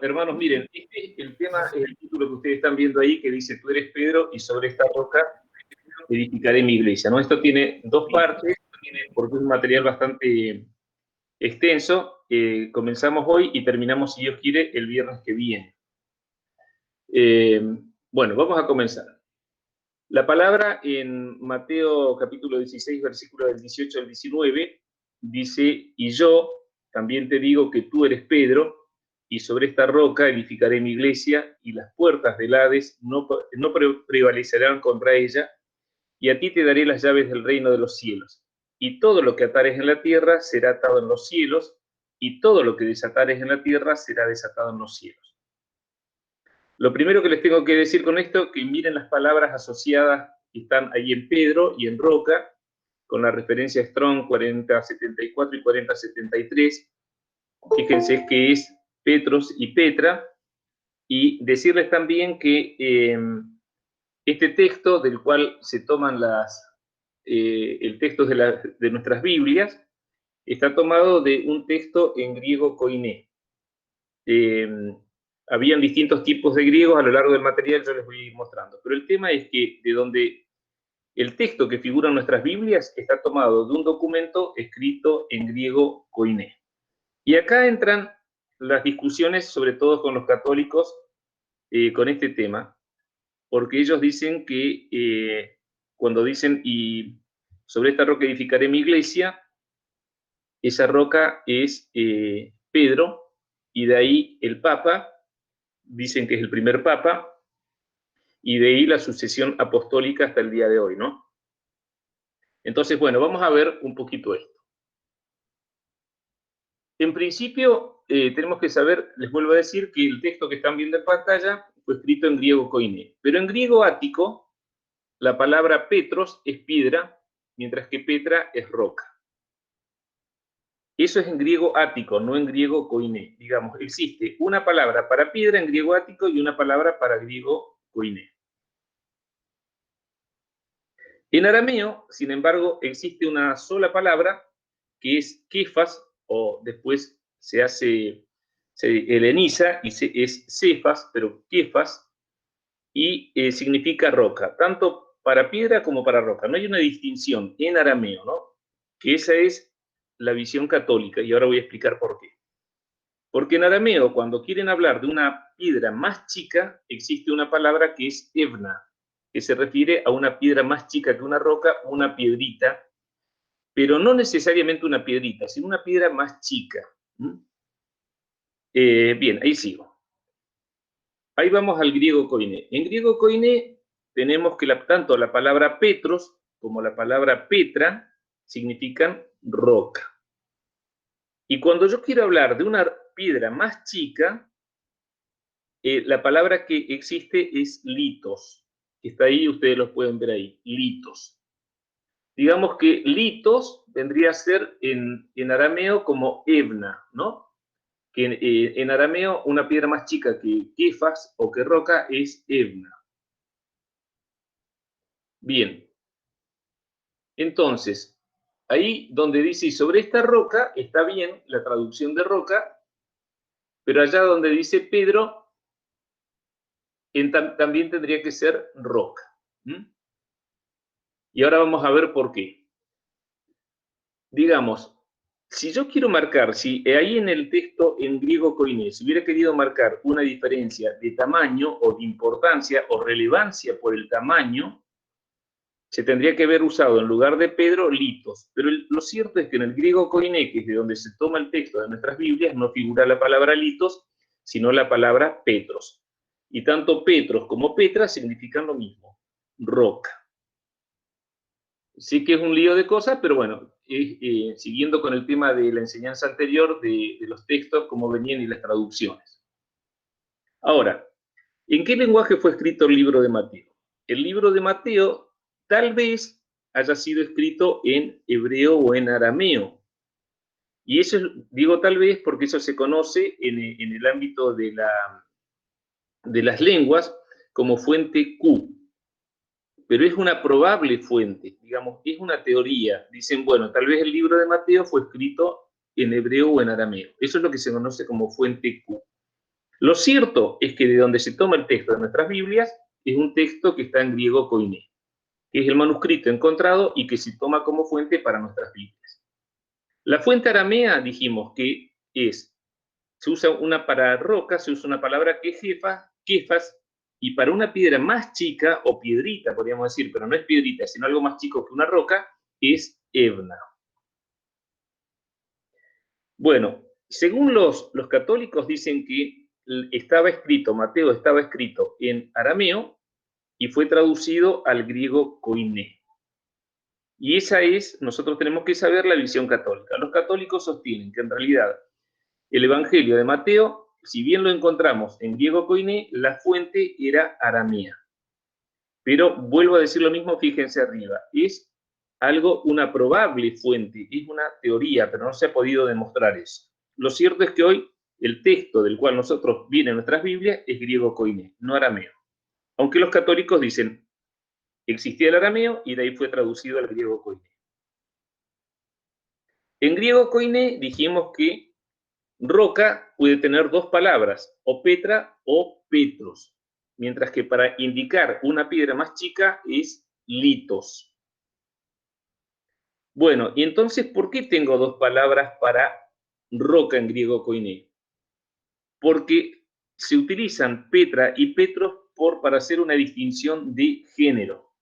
Hermanos, miren, el tema es el título que ustedes están viendo ahí, que dice, tú eres Pedro, y sobre esta roca edificaré mi iglesia, ¿no? Esto tiene dos partes, porque es un material bastante extenso. Comenzamos hoy y terminamos, si Dios quiere, el viernes que viene. Eh, bueno, vamos a comenzar. La palabra en Mateo capítulo 16, versículo del 18 al 19, dice, y yo también te digo que tú eres Pedro, y sobre esta roca edificaré mi iglesia, y las puertas del Hades no prevalecerán contra ella, y a ti te daré las llaves del reino de los cielos. Y todo lo que atares en la tierra será atado en los cielos, y todo lo que desatares en la tierra será desatado en los cielos. Lo primero que les tengo que decir con esto, que miren las palabras asociadas que están ahí en Pedro y en roca, con la referencia Strong 4074 y 4073. Fíjense que es Petros y Petra. Y decirles también que este texto, del cual se toman el texto de nuestras Biblias, está tomado de un texto en griego koiné. Habían distintos tipos de griegos a lo largo del material, yo les voy a ir mostrando. Pero el tema es que de donde el texto que figura en nuestras Biblias está tomado de un documento escrito en griego koiné. Y acá entran las discusiones, sobre todo con los católicos, con este tema, porque ellos dicen que cuando dicen, y sobre esta roca edificaré mi iglesia, esa roca es Pedro, y de ahí el Papa, dicen que es el primer Papa, y de ahí la sucesión apostólica hasta el día de hoy, ¿no? Entonces, bueno, vamos a ver un poquito esto. En principio, tenemos que saber, les vuelvo a decir, que el texto que están viendo en pantalla fue escrito en griego koiné, pero en griego ático, la palabra Petros es piedra, mientras que Petra es roca. Eso es en griego ático, no en griego koiné. Digamos, existe una palabra para piedra en griego ático y una palabra para griego koiné. En arameo, sin embargo, existe una sola palabra que es kefas, o después se heleniza y es cefas, pero kefas, y significa roca, tanto para piedra como para roca. No hay una distinción en arameo, ¿no? Que esa es la visión católica, y ahora voy a explicar por qué. Porque en arameo, cuando quieren hablar de una piedra más chica, existe una palabra que es evna, que se refiere a una piedra más chica que una roca, una piedrita, pero no necesariamente una piedrita, sino una piedra más chica. Bien, ahí sigo. Ahí vamos al griego koiné. En griego koiné tenemos que tanto la palabra Petros como la palabra Petra significan roca. Y cuando yo quiero hablar de una piedra más chica, la palabra que existe es litos. Está ahí, ustedes lo pueden ver ahí, litos. Digamos que litos vendría a ser en arameo como evna, ¿no? Que en arameo una piedra más chica que kefas o que roca es evna. Bien, entonces, ahí donde dice sobre esta roca, está bien la traducción de roca, pero allá donde dice Pedro, también tendría que ser roca. Y ahora vamos a ver por qué. Digamos, si yo quiero marcar, si ahí en el texto en griego koiné, si hubiera querido marcar una diferencia de tamaño o de importancia o relevancia por el tamaño, se tendría que haber usado en lugar de Pedro, litos. Pero lo cierto es que en el griego koiné, que es de donde se toma el texto de nuestras Biblias, no figura la palabra litos, sino la palabra Petros. Y tanto Petros como Petra significan lo mismo, roca. Sí que es un lío de cosas, pero bueno, siguiendo con el tema de la enseñanza anterior, de los textos, cómo venían y las traducciones. Ahora, ¿en qué lenguaje fue escrito el libro de Mateo? El libro de Mateo tal vez haya sido escrito en hebreo o en arameo. Y eso, digo tal vez, porque eso se conoce en el ámbito de las lenguas como fuente Q. Pero es una probable fuente, digamos, es una teoría. Dicen, bueno, tal vez el libro de Mateo fue escrito en hebreo o en arameo. Eso es lo que se conoce como fuente Q. Lo cierto es que de donde se toma el texto de nuestras Biblias es un texto que está en griego koiné, que es el manuscrito encontrado y que se toma como fuente para nuestras Biblias. La fuente aramea, dijimos que se usa para roca, se usa una palabra que es kefas, y para una piedra más chica, o piedrita, podríamos decir, pero no es piedrita, sino algo más chico que una roca, es ebna. Bueno, según los católicos dicen que Mateo estaba escrito en arameo y fue traducido al griego koiné. Y nosotros tenemos que saber la visión católica. Los católicos sostienen que en realidad el Evangelio de Mateo, si bien lo encontramos en griego koiné, la fuente era aramea. Pero vuelvo a decir lo mismo, fíjense arriba, es una probable fuente, es una teoría, pero no se ha podido demostrar eso. Lo cierto es que hoy el texto del cual nosotros viene en nuestras Biblias es griego koiné, no arameo. Aunque los católicos dicen, existía el arameo y de ahí fue traducido al griego koiné. En griego koiné dijimos que roca puede tener dos palabras, o Petra o Petros, mientras que para indicar una piedra más chica es litos. Bueno, y entonces, ¿por qué tengo dos palabras para roca en griego koiné? Porque se utilizan Petra y Petros para hacer una distinción de género,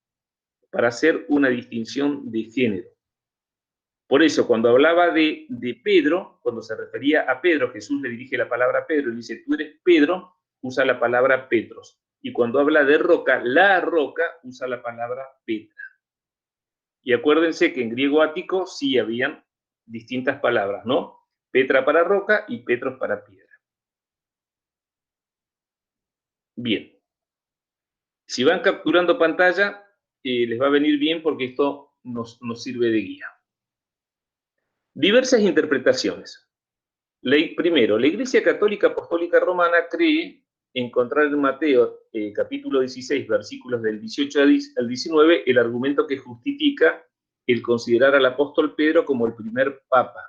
para hacer una distinción de género. Por eso, cuando hablaba de Pedro, cuando se refería a Pedro, Jesús le dirige la palabra a Pedro y dice, tú eres Pedro, usa la palabra Petros. Y cuando habla de roca, la roca, usa la palabra Petra. Y acuérdense que en griego ático sí habían distintas palabras, ¿no? Petra para roca y Petros para piedra. Bien. Si van capturando pantalla, les va a venir bien porque esto nos sirve de guía. Diversas interpretaciones. Primero, la Iglesia Católica Apostólica Romana cree encontrar en Mateo, capítulo 16, versículos del 18 al 19, el argumento que justifica el considerar al apóstol Pedro como el primer papa,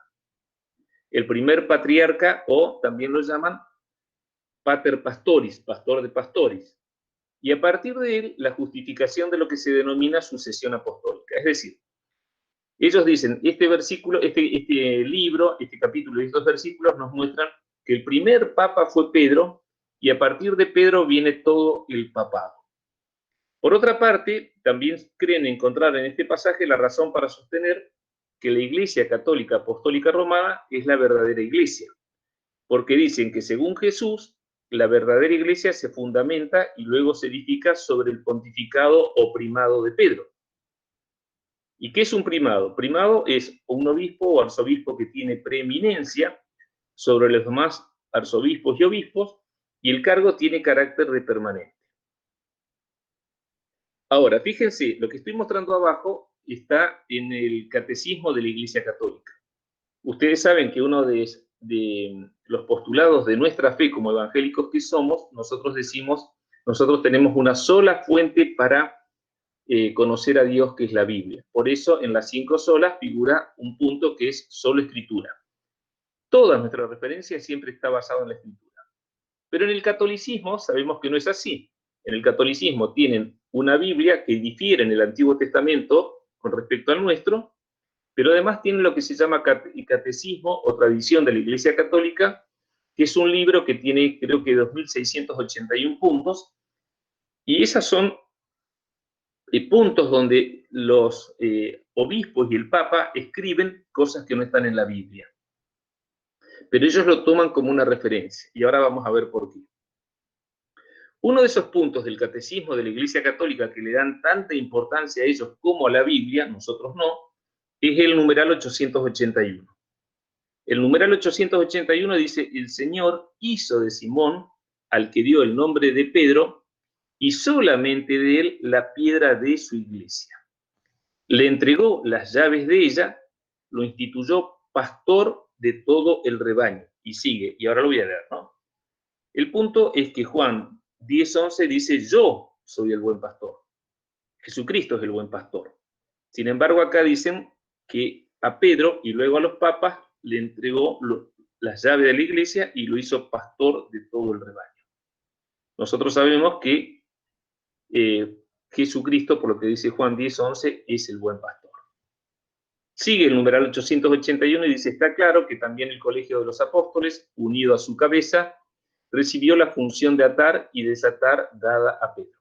el primer patriarca, o también lo llaman pater pastoris, pastor de pastores. Y a partir de él, la justificación de lo que se denomina sucesión apostólica. Es decir, ellos dicen, este versículo, este libro, este capítulo y estos versículos nos muestran que el primer papa fue Pedro, y a partir de Pedro viene todo el papado. Por otra parte, también creen encontrar en este pasaje la razón para sostener que la Iglesia Católica Apostólica Romana es la verdadera Iglesia, porque dicen que según Jesús, la verdadera Iglesia se fundamenta y luego se edifica sobre el pontificado o primado de Pedro. ¿Y qué es un primado? Primado es un obispo o arzobispo que tiene preeminencia sobre los demás arzobispos y obispos, y el cargo tiene carácter de permanente. Ahora, fíjense, lo que estoy mostrando abajo está en el Catecismo de la Iglesia Católica. Ustedes saben que uno de los postulados de nuestra fe como evangélicos que somos, nosotros tenemos una sola fuente para conocer a Dios, que es la Biblia. Por eso en las 5 solas figura un punto que es solo escritura. Toda nuestra referencia siempre está basada en la escritura. Pero en el catolicismo sabemos que no es así. En el catolicismo tienen una Biblia que difiere en el Antiguo Testamento con respecto al nuestro, pero además tienen lo que se llama catecismo o tradición de la Iglesia Católica, que es un libro que tiene creo que 2.681 puntos, y esas son puntos donde los obispos y el Papa escriben cosas que no están en la Biblia. Pero ellos lo toman como una referencia, y ahora vamos a ver por qué. Uno de esos puntos del catecismo de la Iglesia Católica que le dan tanta importancia a ellos como a la Biblia, nosotros no, es el numeral 881. El numeral 881 dice, el Señor hizo de Simón, al que dio el nombre de Pedro, y solamente de él la piedra de su iglesia. Le entregó las llaves de ella, lo instituyó pastor de todo el rebaño. Y sigue, y ahora lo voy a leer, ¿no? El punto es que Juan 10:11 dice, yo soy el buen pastor. Jesucristo es el buen pastor. Sin embargo, acá dicen que a Pedro y luego a los papas le entregó las llaves de la iglesia y lo hizo pastor de todo el rebaño. Nosotros sabemos que Jesucristo, por lo que dice Juan 10:11, es el buen pastor. Sigue el numeral 881 y dice, está claro que también el colegio de los apóstoles, unido a su cabeza, recibió la función de atar y desatar dada a Pedro.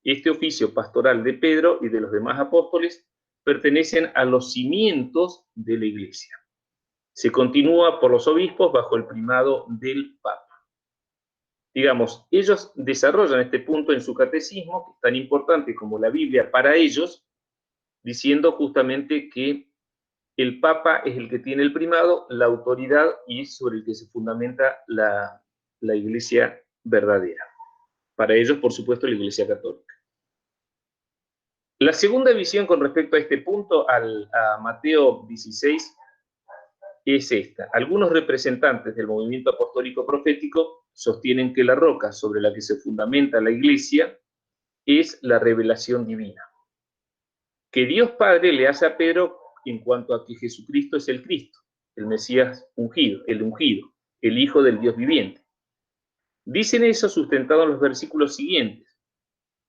Este oficio pastoral de Pedro y de los demás apóstoles pertenecen a los cimientos de la iglesia. Se continúa por los obispos bajo el primado del Papa. Digamos, ellos desarrollan este punto en su catecismo, que es tan importante como la Biblia para ellos, diciendo justamente que el Papa es el que tiene el primado, la autoridad, y es sobre el que se fundamenta la iglesia verdadera. Para ellos, por supuesto, la iglesia católica. La segunda visión con respecto a este punto, a Mateo 16, es esta. Algunos representantes del movimiento apostólico profético sostienen que la roca sobre la que se fundamenta la iglesia es la revelación divina, que Dios Padre le hace a Pedro en cuanto a que Jesucristo es el Cristo, el Mesías ungido, el Hijo del Dios viviente. Dicen eso sustentado en los versículos siguientes,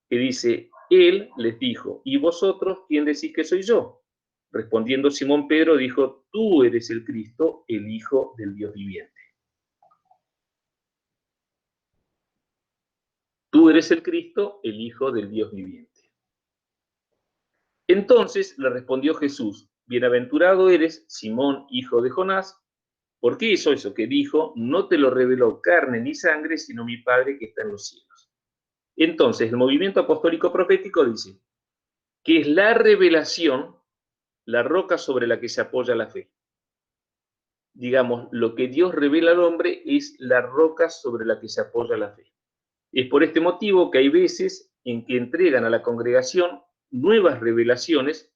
que dice, Él les dijo, ¿y vosotros quién decís que soy yo? Respondiendo Simón Pedro dijo, tú eres el Cristo, el Hijo del Dios viviente. Tú eres el Cristo, el Hijo del Dios viviente. Entonces le respondió Jesús, bienaventurado eres, Simón, hijo de Jonás, porque eso que dijo, no te lo reveló carne ni sangre, sino mi Padre que está en los cielos. Entonces, el movimiento apostólico profético dice que es la revelación, la roca sobre la que se apoya la fe. Digamos, lo que Dios revela al hombre es la roca sobre la que se apoya la fe. Es por este motivo que hay veces en que entregan a la congregación nuevas revelaciones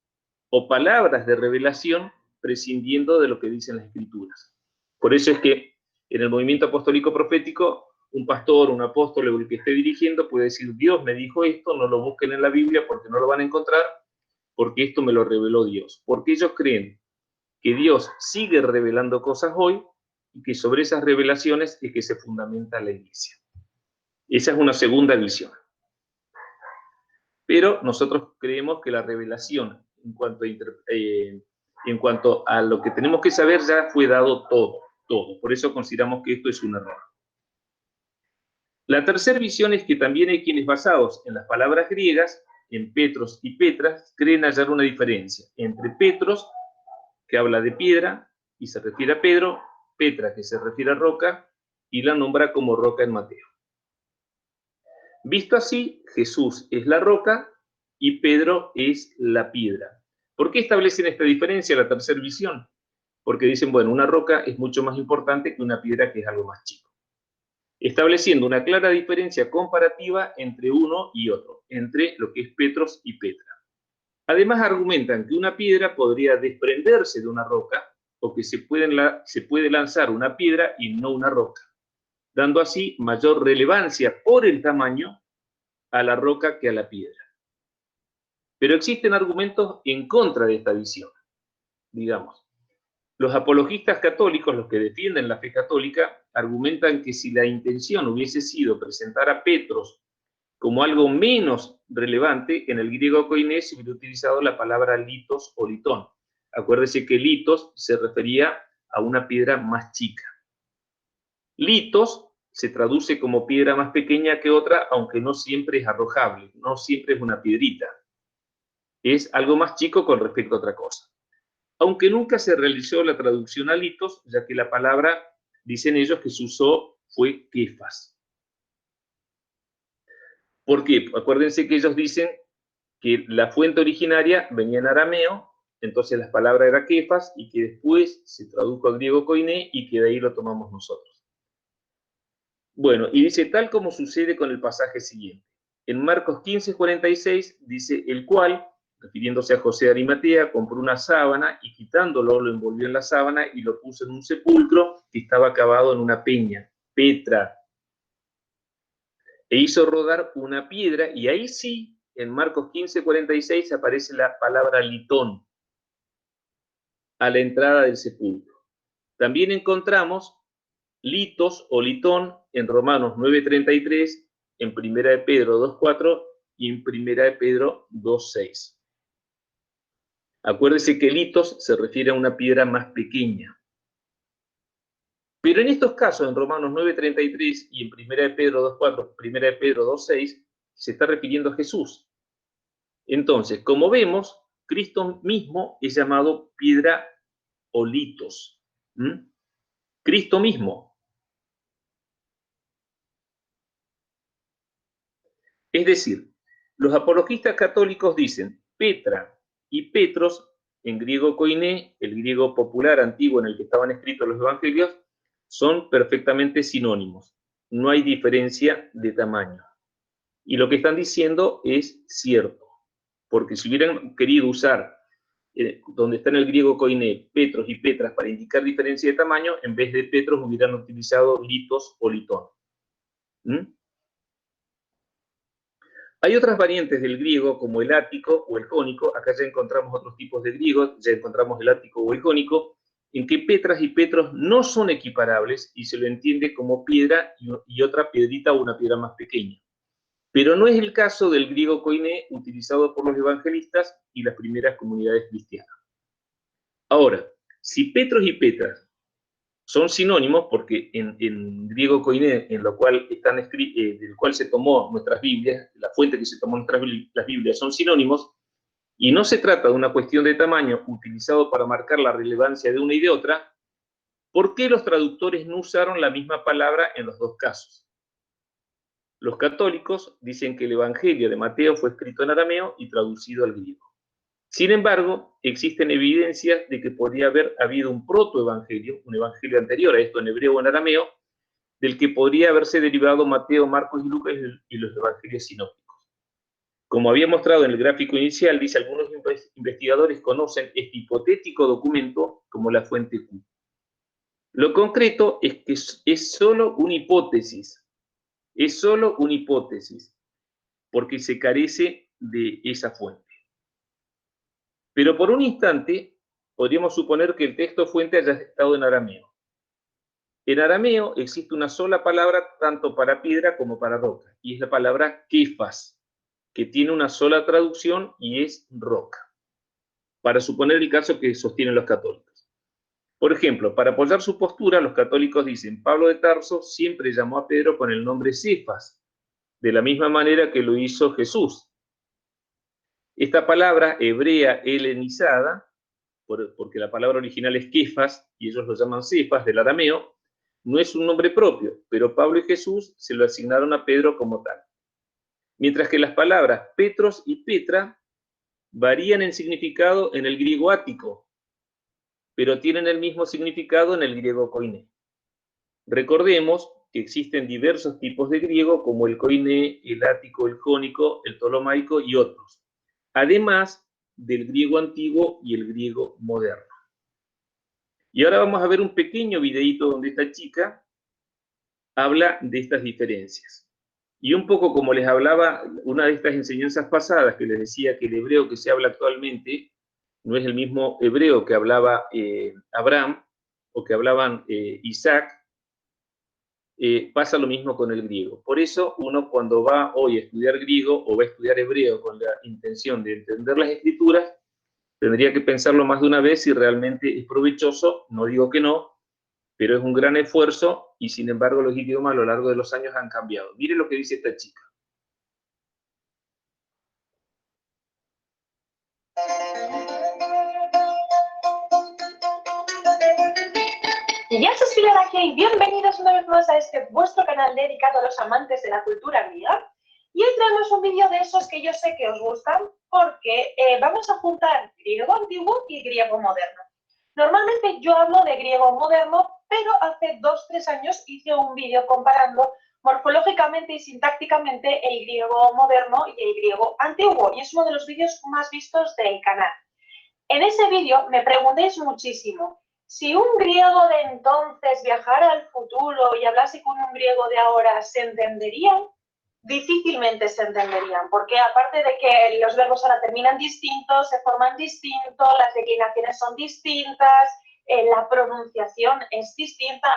o palabras de revelación prescindiendo de lo que dicen las Escrituras. Por eso es que en el movimiento apostólico profético, un pastor, un apóstol o el que esté dirigiendo puede decir, Dios me dijo esto, no lo busquen en la Biblia porque no lo van a encontrar, porque esto me lo reveló Dios. Porque ellos creen que Dios sigue revelando cosas hoy y que sobre esas revelaciones es que se fundamenta la iglesia. Esa es una segunda visión. Pero nosotros creemos que la revelación en cuanto a lo que tenemos que saber ya fue dado todo. Por eso consideramos que esto es un error. La tercera visión es que también hay quienes basados en las palabras griegas, en Petros y Petras, creen hallar una diferencia entre Petros, que habla de piedra y se refiere a Pedro, Petra, que se refiere a roca, y la nombra como roca en Mateo. Visto así, Jesús es la roca y Pedro es la piedra. ¿Por qué establecen esta diferencia, la tercera visión? Porque dicen, bueno, una roca es mucho más importante que una piedra que es algo más chico. Estableciendo una clara diferencia comparativa entre uno y otro, entre lo que es Petros y Petra. Además argumentan que una piedra podría desprenderse de una roca o que se puede lanzar una piedra y no una roca, dando así mayor relevancia por el tamaño a la roca que a la piedra. Pero existen argumentos en contra de esta visión. Digamos, los apologistas católicos, los que defienden la fe católica, argumentan que si la intención hubiese sido presentar a Petros como algo menos relevante, en el griego koiné se hubiera utilizado la palabra litos o litón. Acuérdese que litos se refería a una piedra más chica. Litos se traduce como piedra más pequeña que otra, aunque no siempre es arrojable, no siempre es una piedrita. Es algo más chico con respecto a otra cosa. Aunque nunca se realizó la traducción a litos, ya que la palabra, dicen ellos, que se usó fue kefas. ¿Por qué? Acuérdense que ellos dicen que la fuente originaria venía en arameo, entonces la palabra era kefas, y que después se tradujo al griego koiné y que de ahí lo tomamos nosotros. Bueno, y dice, tal como sucede con el pasaje siguiente. En Marcos 15:46 dice, el cual, refiriéndose a José de Arimatea, compró una sábana y quitándolo lo envolvió en la sábana y lo puso en un sepulcro que estaba cavado en una peña, Petra. E hizo rodar una piedra y ahí sí, en Marcos 15:46 aparece la palabra litón a la entrada del sepulcro. También encontramos litos o litón en Romanos 9:33, en 1 de Pedro 2:4 y en 1 de Pedro 2:6. Acuérdese que litos se refiere a una piedra más pequeña. Pero en estos casos, en Romanos 9:33 y en 1 de Pedro 2:4, 1 de Pedro 2:6, se está refiriendo a Jesús. Entonces, como vemos, Cristo mismo es llamado piedra o litos. Cristo mismo. Es decir, los apologistas católicos dicen Petra y Petros, en griego koiné, el griego popular antiguo en el que estaban escritos los evangelios, son perfectamente sinónimos. No hay diferencia de tamaño. Y lo que están diciendo es cierto, porque si hubieran querido usar, donde está en el griego koiné, Petros y Petras para indicar diferencia de tamaño, en vez de Petros hubieran utilizado litos o litón. Hay otras variantes del griego, como el ático o el jónico. Acá ya encontramos otros tipos de griegos, ya encontramos el ático o el jónico, en que Petras y Petros no son equiparables y se lo entiende como piedra y otra piedrita o una piedra más pequeña. Pero no es el caso del griego koiné utilizado por los evangelistas y las primeras comunidades cristianas. Ahora, si Petros y Petras son sinónimos, porque en griego koiné, en lo cual están del cual se tomó nuestras Biblias, la fuente que se tomó las Biblias, son sinónimos, y no se trata de una cuestión de tamaño utilizado para marcar la relevancia de una y de otra, ¿por qué los traductores no usaron la misma palabra en los dos casos? Los católicos dicen que el Evangelio de Mateo fue escrito en arameo y traducido al griego. Sin embargo, existen evidencias de que podría haber habido un protoevangelio, un evangelio anterior a esto en hebreo o en arameo, del que podría haberse derivado Mateo, Marcos y Lucas y los evangelios sinópticos. Como había mostrado en el gráfico inicial, dice, algunos investigadores conocen este hipotético documento como la fuente Q. Lo concreto es que es solo una hipótesis, porque se carece de esa fuente. Pero por un instante, podríamos suponer que el texto fuente haya estado en arameo. En arameo existe una sola palabra tanto para piedra como para roca, y es la palabra kefas, que tiene una sola traducción y es roca, para suponer el caso que sostienen los católicos. Por ejemplo, para apoyar su postura, los católicos dicen, Pablo de Tarso siempre llamó a Pedro con el nombre Cefas, de la misma manera que lo hizo Jesús. Esta palabra hebrea helenizada, porque la palabra original es Kefas, y ellos lo llaman Cefas, del arameo, no es un nombre propio, pero Pablo y Jesús se lo asignaron a Pedro como tal. Mientras que las palabras Petros y Petra varían en significado en el griego ático, pero tienen el mismo significado en el griego koiné. Recordemos que existen diversos tipos de griego, como el koiné, el ático, el jónico, el ptolomaico y otros, además del griego antiguo y el griego moderno. Y ahora vamos a ver un pequeño videíto donde esta chica habla de estas diferencias. Y un poco como les hablaba, una de estas enseñanzas pasadas que les decía que el hebreo que se habla actualmente no es el mismo hebreo que hablaba Abraham o que hablaban Isaac, pasa lo mismo con el griego. Por eso uno cuando va hoy a estudiar griego o va a estudiar hebreo con la intención de entender las escrituras, tendría que pensarlo más de una vez si realmente es provechoso. No digo que no, pero es un gran esfuerzo y sin embargo los idiomas a lo largo de los años han cambiado. Mire lo que dice esta chica. Y ya soy Pilar aquí y bienvenidos una vez más a este vuestro canal dedicado a los amantes de la cultura griega. Y hoy traemos un vídeo de esos que yo sé que os gustan porque vamos a juntar griego antiguo y griego moderno. Normalmente yo hablo de griego moderno, pero hace 2-3 años hice un vídeo comparando morfológicamente y sintácticamente el griego moderno y el griego antiguo, y es uno de los vídeos más vistos del canal. En ese vídeo me preguntéis muchísimo, si un griego de entonces viajara al futuro y hablase con un griego de ahora, ¿se entenderían? Difícilmente se entenderían, porque aparte de que los verbos ahora terminan distintos, se forman distintos, las declinaciones son distintas, la pronunciación es distinta.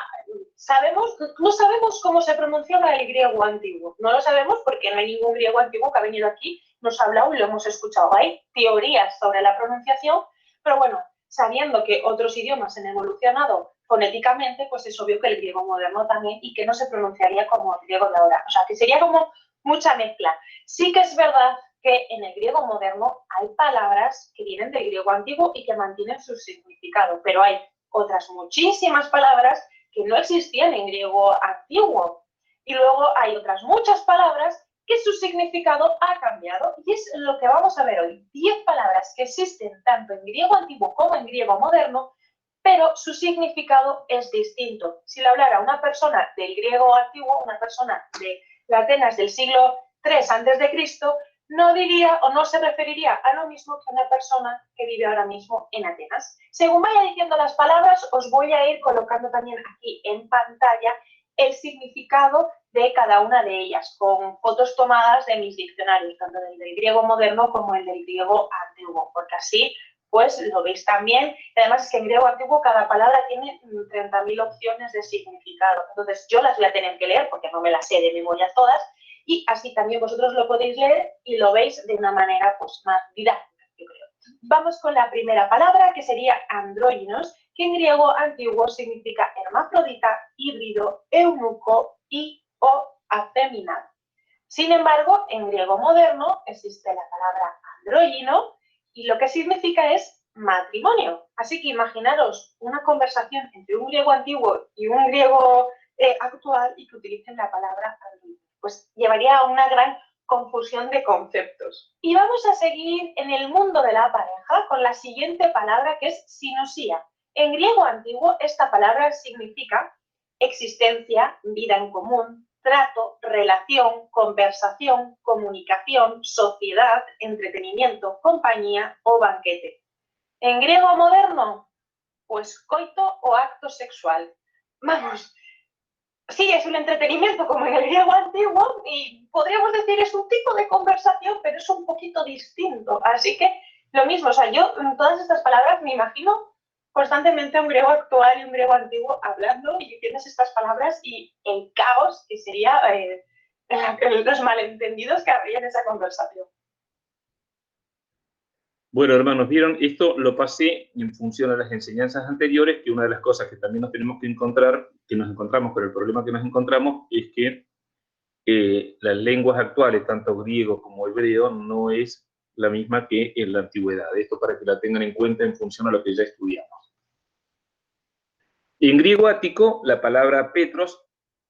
No sabemos cómo se pronunciaba el griego antiguo. No lo sabemos porque no hay ningún griego antiguo que ha venido aquí, nos ha hablado y lo hemos escuchado. Hay teorías sobre la pronunciación, pero bueno, sabiendo que otros idiomas han evolucionado fonéticamente, pues es obvio que el griego moderno también, y que no se pronunciaría como el griego de ahora. O sea, que sería como mucha mezcla. Sí que es verdad que en el griego moderno hay palabras que vienen del griego antiguo y que mantienen su significado, pero hay otras muchísimas palabras que no existían en griego antiguo. Y luego hay otras muchas palabras que su significado ha cambiado, y es lo que vamos a ver hoy. 10 palabras que existen tanto en griego antiguo como en griego moderno, pero su significado es distinto. Si le hablara una persona del griego antiguo, una persona de Atenas del siglo III a.C., no diría o no se referiría a lo mismo que una persona que vive ahora mismo en Atenas. Según vaya diciendo las palabras, os voy a ir colocando también aquí en pantalla el significado de cada una de ellas, con fotos tomadas de mis diccionarios, tanto del griego moderno como el del griego antiguo, porque así pues lo veis también. Además es que en griego antiguo cada palabra tiene 30.000 opciones de significado. Entonces yo las voy a tener que leer porque no me las sé de memoria todas, y así también vosotros lo podéis leer y lo veis de una manera pues más didáctica, yo creo. Vamos con la primera palabra, que sería andróginos, que en griego antiguo significa hermafrodita, híbrido, eunuco y o afeminado. Sin embargo, en griego moderno existe la palabra andrógino y lo que significa es matrimonio. Así que imaginaros una conversación entre un griego antiguo y un griego actual y que utilicen la palabra andrógino. Pues llevaría a una gran confusión de conceptos. Y vamos a seguir en el mundo de la pareja con la siguiente palabra, que es sinosía. En griego antiguo esta palabra significa existencia, vida en común, trato, relación, conversación, comunicación, sociedad, entretenimiento, compañía o banquete. En griego moderno, pues coito o acto sexual. Vamos, sí, es un entretenimiento como en el griego antiguo y podríamos decir es un tipo de conversación, pero es un poquito distinto. Así que lo mismo, o sea, yo en todas estas palabras me imagino constantemente un griego actual y un griego antiguo hablando, y tienes estas palabras y el caos que sería los malentendidos que habría en esa conversación. Bueno, hermanos, vieron, esto lo pasé en función a las enseñanzas anteriores, que una de las cosas que también nos tenemos que encontrar, que nos encontramos, pero el problema que nos encontramos es que las lenguas actuales, tanto griego como hebreo, no es la misma que en la antigüedad. Esto para que la tengan en cuenta en función a lo que ya estudiamos. En griego ático, la palabra Petros,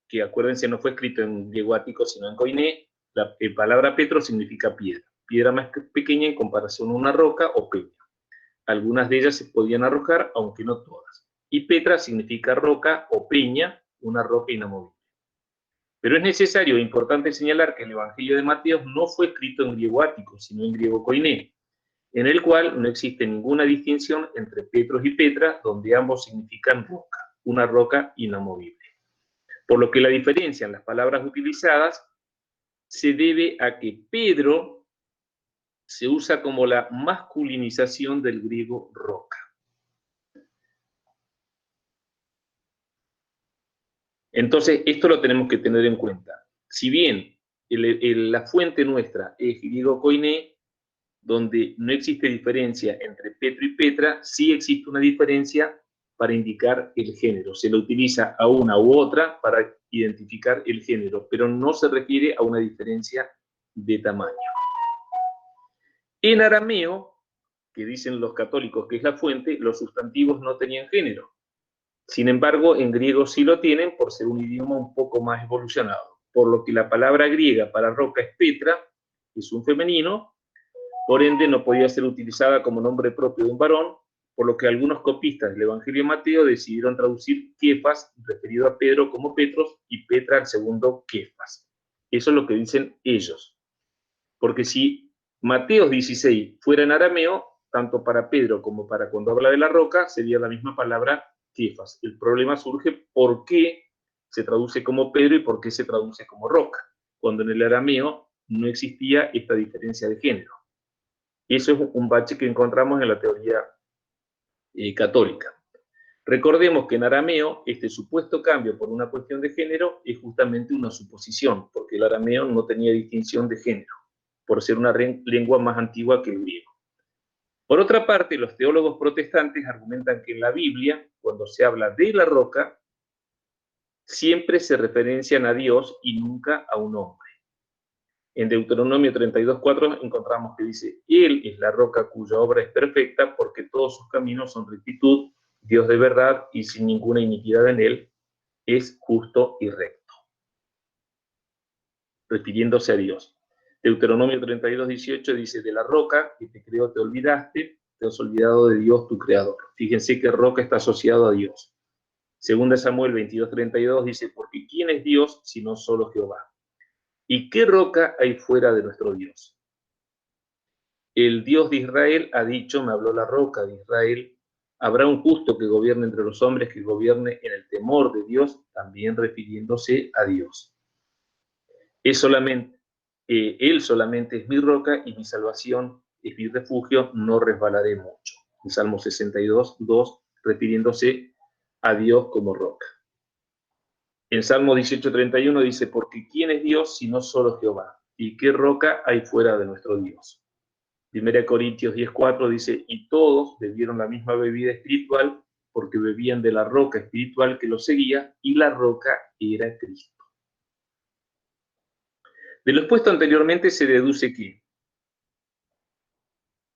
que acuérdense no fue escrito en griego ático sino en koiné, la palabra Petros significa piedra más pequeña en comparación a una roca o peña. Algunas de ellas se podían arrojar, aunque no todas. Y Petra significa roca o peña, una roca inamovible. Pero es necesario e importante señalar que el Evangelio de Mateo no fue escrito en griego ático, sino en griego koiné, en el cual no existe ninguna distinción entre Petros y Petra, donde ambos significan roca, una roca inamovible. Por lo que la diferencia en las palabras utilizadas se debe a que Pedro se usa como la masculinización del griego roca. Entonces, esto lo tenemos que tener en cuenta. Si bien la fuente nuestra es griego koiné, donde no existe diferencia entre Petro y Petra, sí existe una diferencia para indicar el género. Se lo utiliza a una u otra para identificar el género, pero no se refiere a una diferencia de tamaño. En arameo, que dicen los católicos que es la fuente, los sustantivos no tenían género. Sin embargo, en griego sí lo tienen por ser un idioma un poco más evolucionado, por lo que la palabra griega para roca es Petra, es un femenino, por ende no podía ser utilizada como nombre propio de un varón, por lo que algunos copistas del Evangelio de Mateo decidieron traducir Kefas, referido a Pedro, como Petros, y Petra al segundo Kefas. Eso es lo que dicen ellos. Porque si Mateo 16 fuera en arameo, tanto para Pedro como para cuando habla de la roca, sería la misma palabra Kefas. El problema surge por qué se traduce como Pedro y por qué se traduce como roca, cuando en el arameo no existía esta diferencia de género. Y eso es un bache que encontramos en la teoría católica. Recordemos que en arameo este supuesto cambio por una cuestión de género es justamente una suposición, porque el arameo no tenía distinción de género, por ser una lengua más antigua que el griego. Por otra parte, los teólogos protestantes argumentan que en la Biblia, cuando se habla de la roca, siempre se referencian a Dios y nunca a un hombre. En Deuteronomio 32:4 encontramos que dice: Él es la roca cuya obra es perfecta, porque todos sus caminos son rectitud, Dios de verdad y sin ninguna iniquidad en él, es justo y recto. Refiriéndose a Dios. Deuteronomio 32:18 dice: de la roca que te creó te olvidaste, te has olvidado de Dios tu creador. Fíjense que roca está asociado a Dios. Segunda Samuel 22:32 dice: porque ¿quién es Dios sino solo Jehová? ¿Y qué roca hay fuera de nuestro Dios? El Dios de Israel ha dicho, me habló la roca de Israel, habrá un justo que gobierne entre los hombres, que gobierne en el temor de Dios, también refiriéndose a Dios. Él solamente es mi roca y mi salvación es mi refugio, no resbalaré mucho. En Salmo 62:2, refiriéndose a Dios como roca. En Salmo 18:31 dice: porque ¿quién es Dios sino solo Jehová? ¿Y qué roca hay fuera de nuestro Dios? 1 Corintios 10:4 dice: y todos bebieron la misma bebida espiritual, porque bebían de la roca espiritual que los seguía, y la roca era Cristo. De lo expuesto anteriormente se deduce que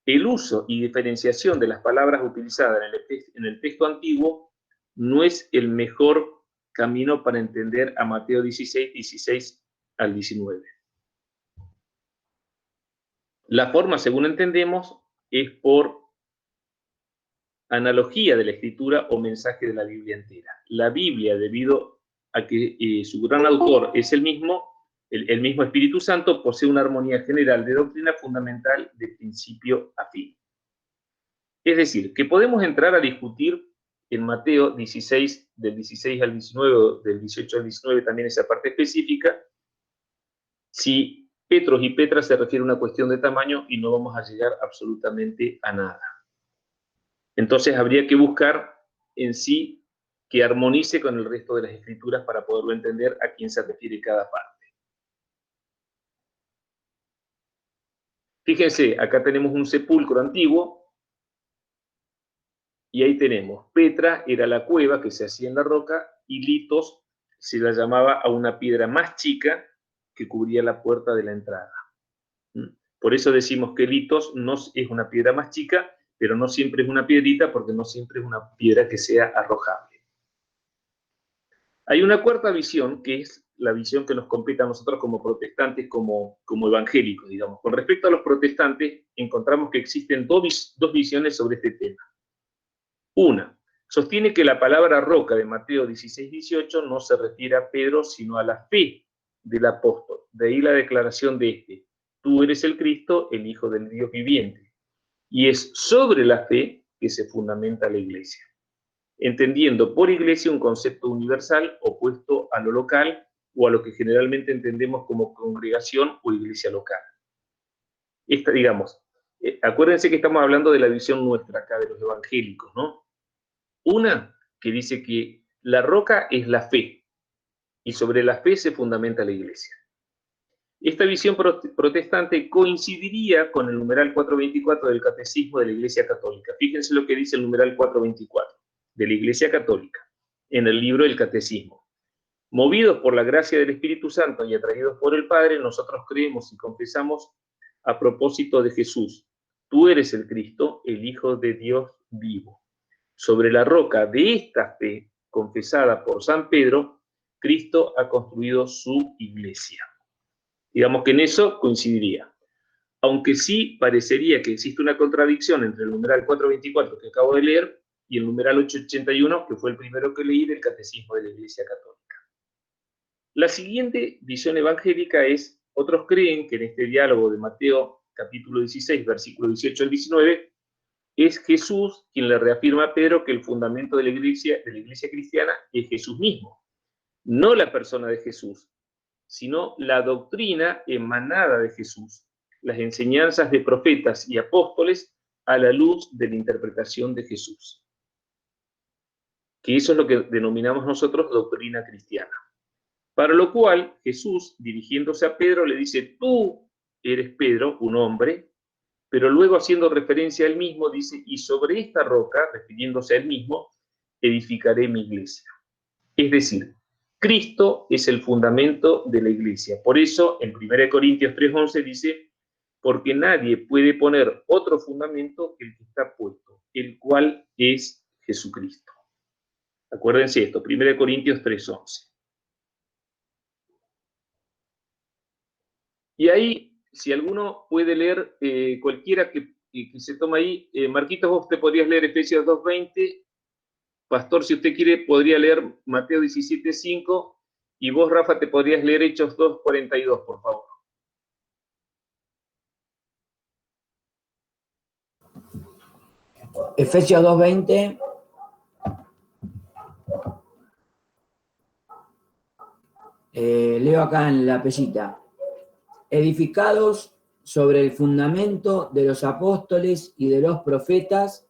el uso y diferenciación de las palabras utilizadas en el texto antiguo no es el mejor camino para entender a Mateo 16 al 19. La forma, según entendemos, es por analogía de la escritura o mensaje de la Biblia entera. La Biblia, debido a que su gran autor es el mismo Espíritu Santo, posee una armonía general de doctrina fundamental de principio a fin. Es decir, que podemos entrar a discutir en Mateo 16, del 16 al 19, del 18 al 19, también esa parte específica, si Petros y Petra se refiere a una cuestión de tamaño y no vamos a llegar absolutamente a nada. Entonces habría que buscar en sí que armonice con el resto de las escrituras para poderlo entender a quién se refiere cada parte. Fíjense, acá tenemos un sepulcro antiguo y ahí tenemos, Petra era la cueva que se hacía en la roca y Litos se la llamaba a una piedra más chica que cubría la puerta de la entrada. Por eso decimos que Litos no es una piedra más chica, pero no siempre es una piedrita, porque no siempre es una piedra que sea arrojable. Hay una cuarta visión, que es la visión que nos compete a nosotros como protestantes, como evangélicos, digamos. Con respecto a los protestantes, encontramos que existen dos visiones sobre este tema. Una, sostiene que la palabra roca de Mateo 16:18 no se refiere a Pedro, sino a la fe del apóstol. De ahí la declaración de este: tú eres el Cristo, el Hijo del Dios viviente. Y es sobre la fe que se fundamenta la iglesia, entendiendo por iglesia un concepto universal opuesto a lo local o a lo que generalmente entendemos como congregación o iglesia local. Acuérdense que estamos hablando de la visión nuestra acá, de los evangélicos, ¿no? Una que dice que la roca es la fe, y sobre la fe se fundamenta la iglesia. Esta visión protestante coincidiría con el numeral 424 del Catecismo de la Iglesia Católica. Fíjense lo que dice el numeral 424 de la Iglesia Católica en el libro del Catecismo. Movidos por la gracia del Espíritu Santo y atraídos por el Padre, nosotros creemos y confesamos a propósito de Jesús: tú eres el Cristo, el Hijo de Dios vivo. Sobre la roca de esta fe, confesada por San Pedro, Cristo ha construido su iglesia. Digamos que en eso coincidiría. Aunque sí parecería que existe una contradicción entre el numeral 424 que acabo de leer y el numeral 881, que fue el primero que leí del Catecismo de la Iglesia Católica. La siguiente visión evangélica es: otros creen que en este diálogo de Mateo capítulo 16, versículo 18 al 19, es Jesús quien le reafirma a Pedro que el fundamento de la iglesia cristiana es Jesús mismo, no la persona de Jesús, sino la doctrina emanada de Jesús, las enseñanzas de profetas y apóstoles a la luz de la interpretación de Jesús. que eso es lo que denominamos nosotros doctrina cristiana. Para lo cual, Jesús, dirigiéndose a Pedro, le dice, tú eres Pedro, un hombre, pero luego haciendo referencia a él mismo, dice, y sobre esta roca, refiriéndose a él mismo, edificaré mi iglesia. Es decir, Cristo es el fundamento de la iglesia. Por eso, en 1 Corintios 3:11 dice, porque nadie puede poner otro fundamento que el que está puesto, el cual es Jesucristo. Acuérdense esto, 1 Corintios 3:11. Y ahí, si alguno puede leer, cualquiera que se toma ahí, Marquitos, vos te podrías leer Efesios 2:20, Pastor, si usted quiere, podría leer Mateo 17:5, y vos, Rafa, te podrías leer Hechos 2:42, por favor. Efesios 2:20. Leo acá en la pesita. Edificados sobre el fundamento de los apóstoles y de los profetas,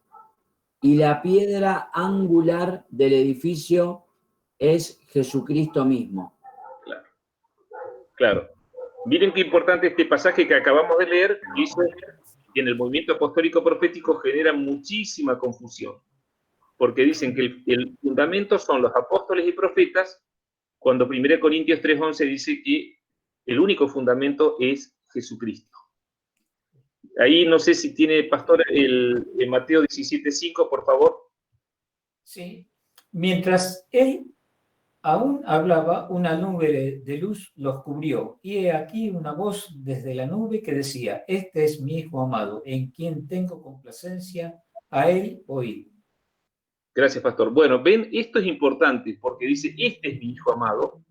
y la piedra angular del edificio es Jesucristo mismo. Claro. Claro. Miren qué importante este pasaje que acabamos de leer, que eso en el movimiento apostólico profético genera muchísima confusión, porque dicen que el fundamento son los apóstoles y profetas, cuando 1 Corintios 3:11 dice que el único fundamento es Jesucristo. Ahí no sé si tiene, Pastor, el Mateo 17:5, por favor. Sí. Mientras él aún hablaba, una nube de luz los cubrió, y he aquí una voz desde la nube que decía, este es mi Hijo amado, en quien tengo complacencia, a él oíd. Gracias, Pastor. Bueno, ven, esto es importante, porque dice, este es mi Hijo amado,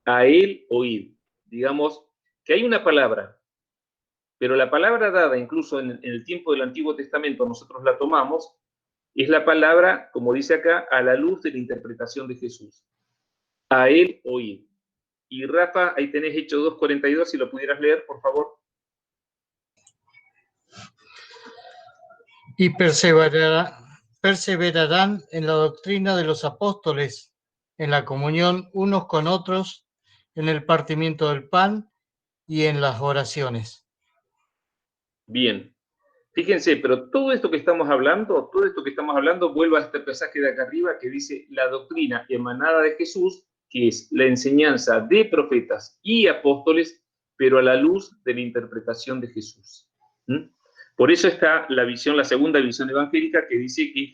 a él oíd. Digamos que hay una palabra, pero la palabra dada incluso en el tiempo del Antiguo Testamento, nosotros la tomamos, es la palabra, como dice acá, a la luz de la interpretación de Jesús. A él oíd. Y Rafa, ahí tenés Hechos 2:42, si lo pudieras leer, por favor. Y perseverarán en la doctrina de los apóstoles, en la comunión unos con otros, en el partimiento del pan y en las oraciones. Bien. Fíjense, pero todo esto que estamos hablando, vuelve a este pasaje de acá arriba que dice la doctrina emanada de Jesús, que es la enseñanza de profetas y apóstoles, pero a la luz de la interpretación de Jesús. Por eso está la visión, la segunda visión evangélica, que dice que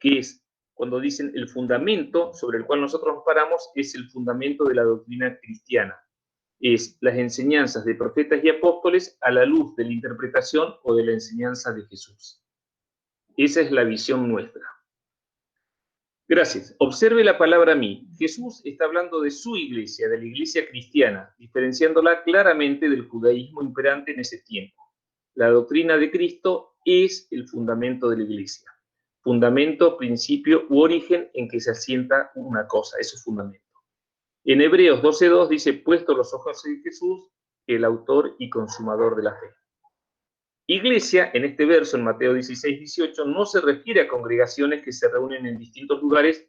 es cuando dicen el fundamento sobre el cual nosotros nos paramos es el fundamento de la doctrina cristiana. Es las enseñanzas de profetas y apóstoles a la luz de la interpretación o de la enseñanza de Jesús. Esa es la visión nuestra. Gracias. Observe la palabra mí. Jesús está hablando de su iglesia, de la iglesia cristiana, diferenciándola claramente del judaísmo imperante en ese tiempo. La doctrina de Cristo es el fundamento de la iglesia. Fundamento, principio u origen en que se asienta una cosa. Eso es fundamento. En Hebreos 12:2 dice, puesto los ojos en Jesús, el autor y consumador de la fe. Iglesia, en este verso, en Mateo 16:18, no se refiere a congregaciones que se reúnen en distintos lugares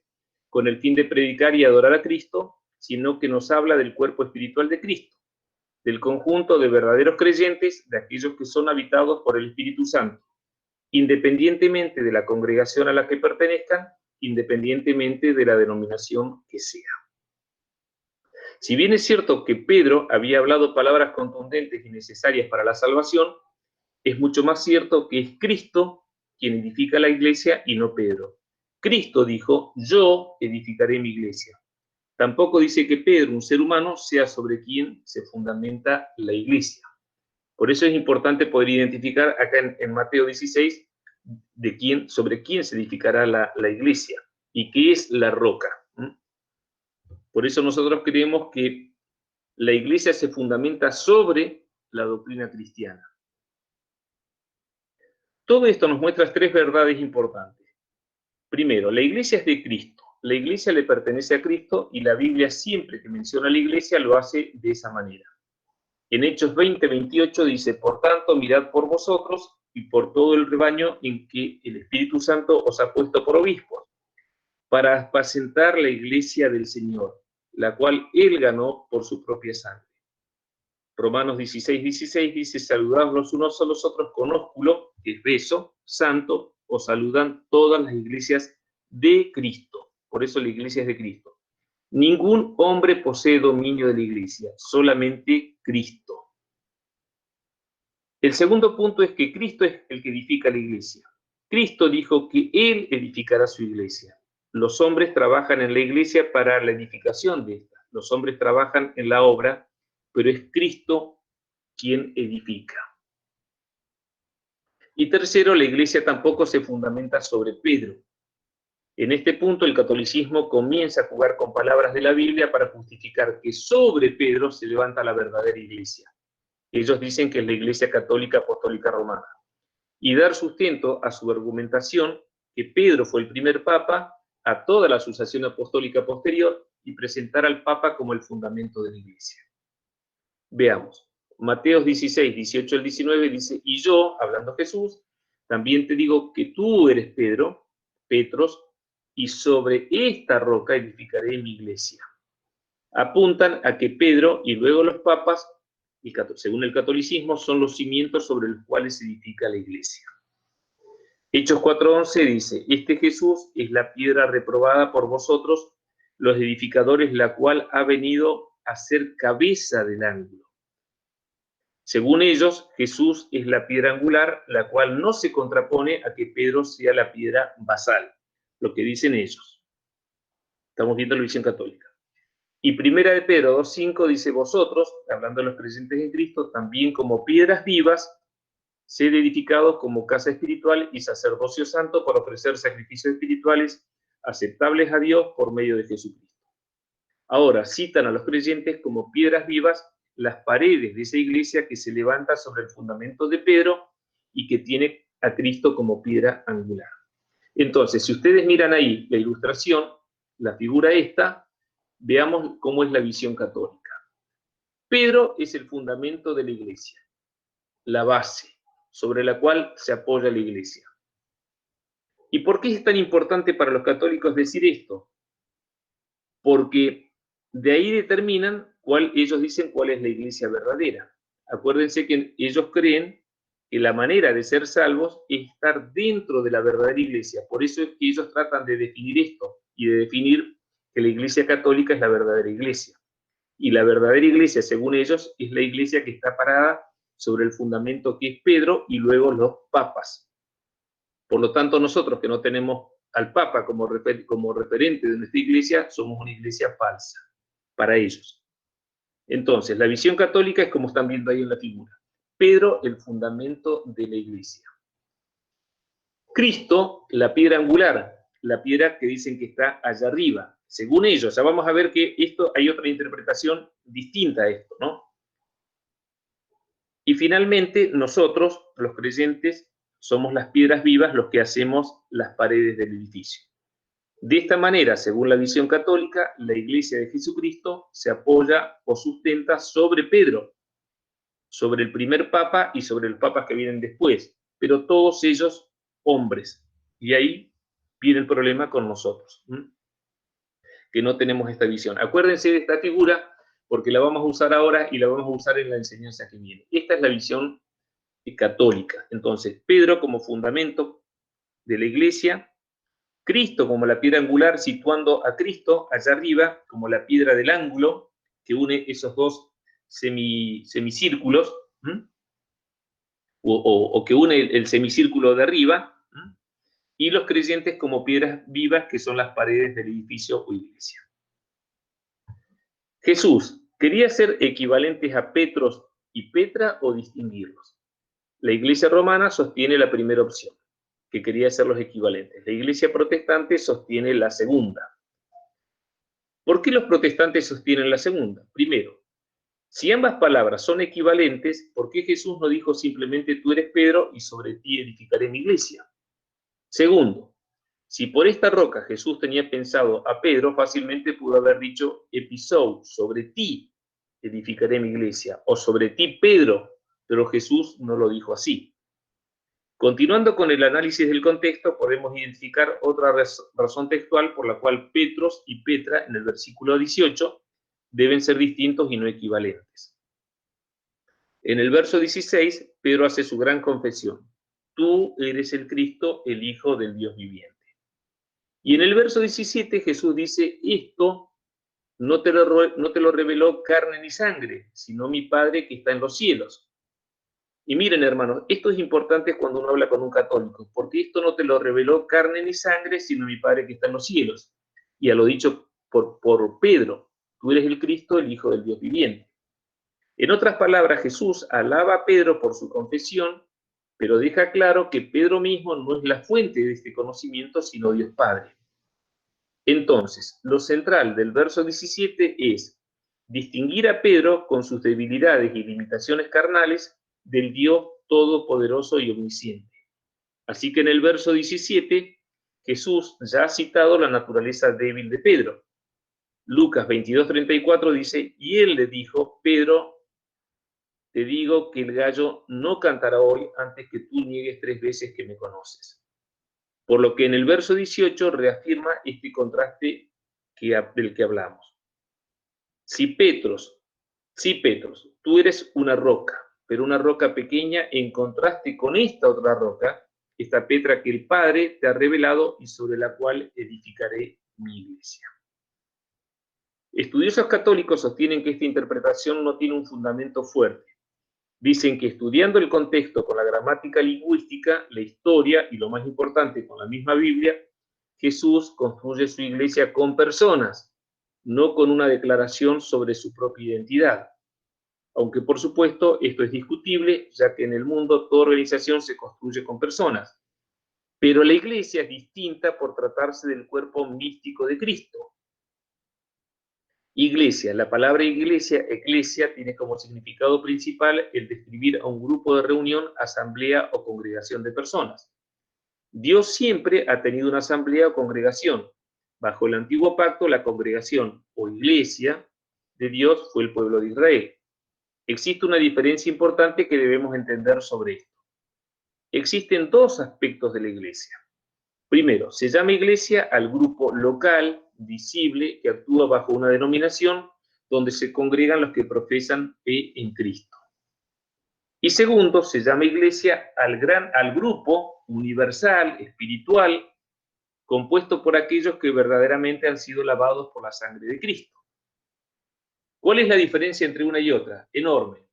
con el fin de predicar y adorar a Cristo, sino que nos habla del cuerpo espiritual de Cristo, del conjunto de verdaderos creyentes, de aquellos que son habitados por el Espíritu Santo, independientemente de la congregación a la que pertenezcan, independientemente de la denominación que sea. Si bien es cierto que Pedro había hablado palabras contundentes y necesarias para la salvación, es mucho más cierto que es Cristo quien edifica la iglesia y no Pedro. Cristo dijo, yo edificaré mi iglesia. Tampoco dice que Pedro, un ser humano, sea sobre quien se fundamenta la iglesia. Por eso es importante poder identificar acá en Mateo 16 sobre quién se edificará la iglesia y qué es la roca. Por eso nosotros creemos que la iglesia se fundamenta sobre la doctrina cristiana. Todo esto nos muestra tres verdades importantes. Primero, la iglesia es de Cristo. La iglesia le pertenece a Cristo y la Biblia siempre que menciona a la iglesia lo hace de esa manera. En Hechos 20:28 dice, por tanto, mirad por vosotros y por todo el rebaño en que el Espíritu Santo os ha puesto por obispos. para apacentar la iglesia del Señor, la cual Él ganó por su propia sangre. Romanos 16:16 dice, saludaos los unos a los otros con ósculo, que es beso, santo, os saludan todas las iglesias de Cristo. Por eso la iglesia es de Cristo. Ningún hombre posee dominio de la iglesia, solamente Cristo. El segundo punto es que Cristo es el que edifica la iglesia. Cristo dijo que Él edificará su iglesia. Los hombres trabajan en la iglesia para la edificación de esta. Los hombres trabajan en la obra, pero es Cristo quien edifica. Y tercero, la iglesia tampoco se fundamenta sobre Pedro. En este punto, el catolicismo comienza a jugar con palabras de la Biblia para justificar que sobre Pedro se levanta la verdadera iglesia. Ellos dicen que es la Iglesia Católica Apostólica Romana. Y dar sustento a su argumentación que Pedro fue el primer papa, a toda la sucesión apostólica posterior, y presentar al papa como el fundamento de la iglesia. Veamos. Mateo 16, 18 al 19 dice, y yo, hablando Jesús, también te digo que tú eres Pedro, Petros, y sobre esta roca edificaré mi iglesia. Apuntan a que Pedro y luego los papas, según el catolicismo, son los cimientos sobre los cuales se edifica la iglesia. Hechos 4:11 dice, este Jesús es la piedra reprobada por vosotros, los edificadores, la cual ha venido a ser cabeza del ángulo. Según ellos, Jesús es la piedra angular, la cual no se contrapone a que Pedro sea la piedra basal, lo que dicen ellos. Estamos viendo la visión católica. Y primera de Pedro 2:5 dice, vosotros, hablando de los creyentes en Cristo, también como piedras vivas, sed edificados como casa espiritual y sacerdocio santo para ofrecer sacrificios espirituales aceptables a Dios por medio de Jesucristo. Ahora citan a los creyentes como piedras vivas las paredes de esa iglesia que se levanta sobre el fundamento de Pedro y que tiene a Cristo como piedra angular. Entonces, si ustedes miran ahí la ilustración, la figura esta, veamos cómo es la visión católica. Pedro es el fundamento de la iglesia, la base sobre la cual se apoya la iglesia. ¿Y por qué es tan importante para los católicos decir esto? Porque de ahí determinan ellos dicen cuál es la iglesia verdadera. Acuérdense que ellos creen que la manera de ser salvos es estar dentro de la verdadera iglesia. Por eso es que ellos tratan de definir esto y de definir que la iglesia católica es la verdadera iglesia. Y la verdadera iglesia, según ellos, es la iglesia que está parada sobre el fundamento que es Pedro y luego los papas. Por lo tanto, nosotros que no tenemos al Papa como referente de nuestra iglesia, somos una iglesia falsa para ellos. Entonces, la visión católica es como están viendo ahí en la figura. Pedro, el fundamento de la iglesia. Cristo, la piedra angular, la piedra que dicen que está allá arriba. Según ellos, ya vamos a ver que esto hay otra interpretación distinta a esto, ¿no? Y finalmente, nosotros, los creyentes, somos las piedras vivas los que hacemos las paredes del edificio. De esta manera, según la visión católica, la iglesia de Jesucristo se apoya o sustenta sobre Pedro, sobre el primer papa y sobre los papas que vienen después, pero todos ellos hombres. Y ahí viene el problema con nosotros, que no tenemos esta visión. Acuérdense de esta figura porque la vamos a usar ahora y la vamos a usar en la enseñanza que viene. Esta es la visión católica. Entonces, Pedro como fundamento de la iglesia, Cristo como la piedra angular, situando a Cristo allá arriba como la piedra del ángulo que une esos dos semicírculos, o que une el semicírculo de arriba, y los creyentes como piedras vivas que son las paredes del edificio o iglesia. Jesús, ¿quería ser equivalentes a Petros y Petra o distinguirlos? La iglesia romana sostiene la primera opción, que quería ser los equivalentes. La iglesia protestante sostiene la segunda. ¿Por qué los protestantes sostienen la segunda? Primero, si ambas palabras son equivalentes, ¿por qué Jesús no dijo simplemente tú eres Pedro y sobre ti edificaré mi iglesia? Segundo, si por esta roca Jesús tenía pensado a Pedro, fácilmente pudo haber dicho episou, sobre ti edificaré mi iglesia, o sobre ti Pedro, pero Jesús no lo dijo así. Continuando con el análisis del contexto, podemos identificar otra razón textual por la cual Petros y Petra, en el versículo 18, deben ser distintos y no equivalentes. En el verso 16, Pedro hace su gran confesión: tú eres el Cristo, el Hijo del Dios viviente. Y en el verso 17, Jesús dice: esto no te lo reveló carne ni sangre, sino mi Padre que está en los cielos. Y miren, hermanos, esto es importante cuando uno habla con un católico, porque esto no te lo reveló carne ni sangre, sino mi Padre que está en los cielos. Y a lo dicho por Pedro: tú eres el Cristo, el Hijo del Dios viviente. En otras palabras, Jesús alaba a Pedro por su confesión, pero deja claro que Pedro mismo no es la fuente de este conocimiento, sino Dios Padre. Entonces, lo central del verso 17 es distinguir a Pedro con sus debilidades y limitaciones carnales del Dios todopoderoso y omnisciente. Así que en el verso 17, Jesús ya ha citado la naturaleza débil de Pedro. Lucas 22:34 dice: y él le dijo: Pedro, te digo que el gallo no cantará hoy antes que tú niegues 3 veces que me conoces. Por lo que en el verso 18 reafirma este contraste del que hablamos. Si Petros, tú eres una roca, pero una roca pequeña en contraste con esta otra roca, esta Petra que el Padre te ha revelado y sobre la cual edificaré mi iglesia. Estudiosos católicos sostienen que esta interpretación no tiene un fundamento fuerte. Dicen que estudiando el contexto con la gramática lingüística, la historia y lo más importante con la misma Biblia, Jesús construye su iglesia con personas, no con una declaración sobre su propia identidad. Aunque por supuesto esto es discutible, ya que en el mundo toda organización se construye con personas. Pero la iglesia es distinta por tratarse del cuerpo místico de Cristo. Iglesia, la palabra iglesia, eclesia, tiene como significado principal el describir a un grupo de reunión, asamblea o congregación de personas. Dios siempre ha tenido una asamblea o congregación. Bajo el antiguo pacto, la congregación o iglesia de Dios fue el pueblo de Israel. Existe una diferencia importante que debemos entender sobre esto. Existen 2 aspectos de la iglesia. Primero, se llama iglesia al grupo local, visible, que actúa bajo una denominación donde se congregan los que profesan fe en Cristo. Y segundo, se llama iglesia al grupo universal, espiritual, compuesto por aquellos que verdaderamente han sido lavados por la sangre de Cristo. ¿Cuál es la diferencia entre una y otra? Enorme.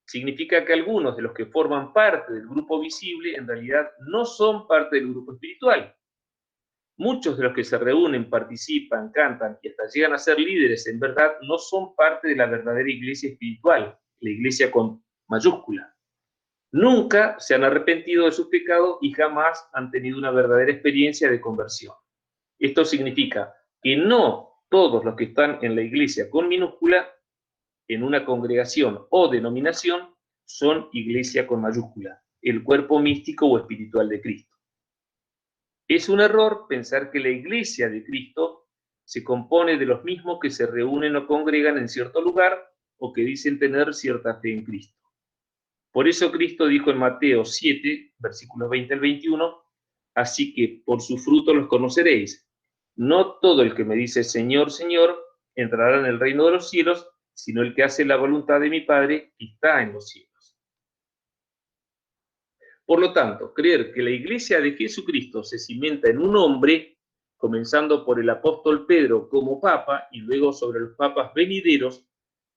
Significa que algunos de los que forman parte del grupo visible en realidad no son parte del grupo espiritual. Muchos de los que se reúnen, participan, cantan y hasta llegan a ser líderes en verdad no son parte de la verdadera iglesia espiritual, la iglesia con mayúscula. Nunca se han arrepentido de sus pecados y jamás han tenido una verdadera experiencia de conversión. Esto significa que no todos los que están en la iglesia con minúscula, en una congregación o denominación, son iglesia con mayúscula, el cuerpo místico o espiritual de Cristo. Es un error pensar que la iglesia de Cristo se compone de los mismos que se reúnen o congregan en cierto lugar o que dicen tener cierta fe en Cristo. Por eso Cristo dijo en Mateo 7, versículos 20 al 21, así que por su fruto los conoceréis. No todo el que me dice Señor, Señor, entrará en el reino de los cielos, sino el que hace la voluntad de mi Padre que está en los cielos. Por lo tanto, creer que la iglesia de Jesucristo se cimenta en un hombre, comenzando por el apóstol Pedro como papa y luego sobre los papas venideros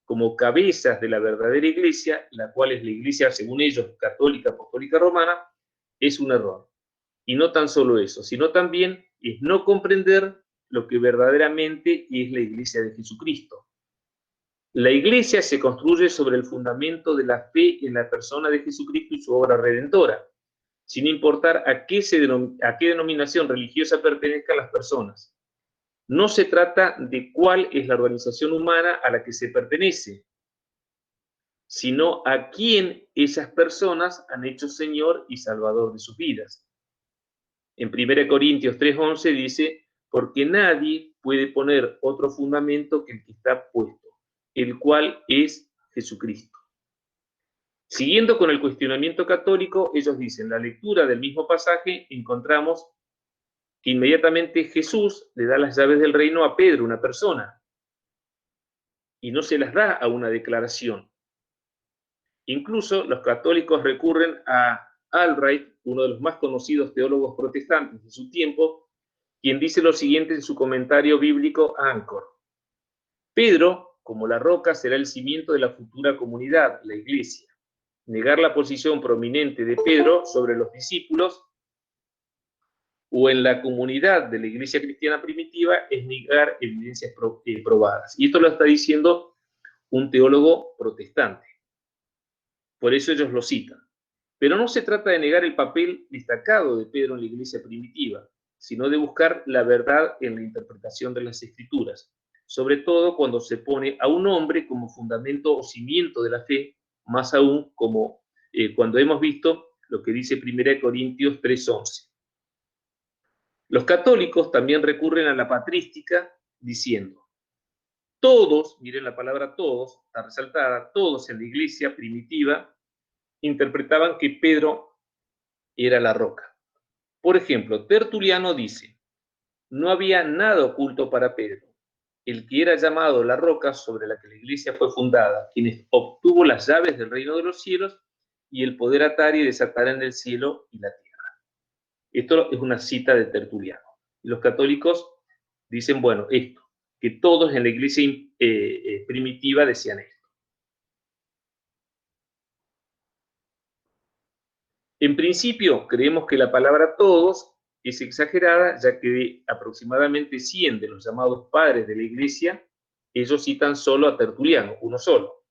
como cabezas de la verdadera iglesia, la cual es la iglesia, según ellos, católica, apostólica, romana, es un error. Y no tan solo eso, sino también es no comprender lo que verdaderamente es la iglesia de Jesucristo. La iglesia se construye sobre el fundamento de la fe en la persona de Jesucristo y su obra redentora, sin importar a qué denominación religiosa pertenezcan las personas. No se trata de cuál es la organización humana a la que se pertenece, sino a quién esas personas han hecho Señor y Salvador de sus vidas. En 1 Corintios 3:11 dice: porque nadie puede poner otro fundamento que el que está puesto, el cual es Jesucristo. Siguiendo con el cuestionamiento católico, ellos dicen, la lectura del mismo pasaje, encontramos que inmediatamente Jesús le da las llaves del reino a Pedro, una persona, y no se las da a una declaración. Incluso los católicos recurren a Albright, uno de los más conocidos teólogos protestantes de su tiempo, quien dice lo siguiente en su comentario bíblico Anchor. Pedro, como la roca, será el cimiento de la futura comunidad, la iglesia. Negar la posición prominente de Pedro sobre los discípulos o en la comunidad de la iglesia cristiana primitiva es negar evidencias probadas. Y esto lo está diciendo un teólogo protestante. Por eso ellos lo citan. Pero no se trata de negar el papel destacado de Pedro en la iglesia primitiva, sino de buscar la verdad en la interpretación de las Escrituras, sobre todo cuando se pone a un hombre como fundamento o cimiento de la fe, más aún como cuando hemos visto lo que dice 1 Corintios 3:11. Los católicos también recurren a la patrística diciendo, todos, miren la palabra todos, está resaltada, todos en la iglesia primitiva interpretaban que Pedro era la roca. Por ejemplo, Tertuliano dice, no había nada oculto para Pedro, el que era llamado la roca sobre la que la iglesia fue fundada, quien obtuvo las llaves del reino de los cielos y el poder atar y desatar en el cielo y la tierra. Esto es una cita de Tertuliano. Y los católicos dicen, bueno, esto, que todos en la iglesia primitiva decían esto. En principio, creemos que la palabra todos es exagerada, ya que de aproximadamente 100 de los llamados padres de la iglesia, ellos citan solo a Tertuliano, uno solo.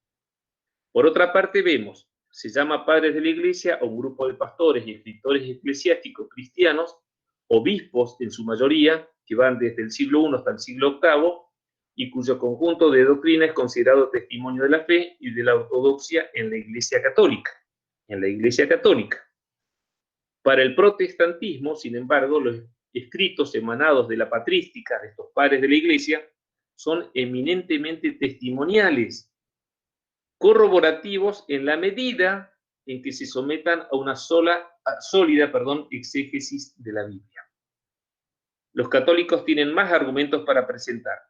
Por otra parte, vemos, se llama padres de la iglesia a un grupo de pastores y escritores eclesiásticos cristianos, obispos en su mayoría, que van desde el siglo I hasta el siglo VIII, y cuyo conjunto de doctrina es considerado testimonio de la fe y de la ortodoxia en la iglesia católica. Para el protestantismo, sin embargo, los escritos emanados de la patrística de estos padres de la iglesia son eminentemente testimoniales, corroborativos en la medida en que se sometan a una sólida exégesis de la Biblia. Los católicos tienen más argumentos para presentar.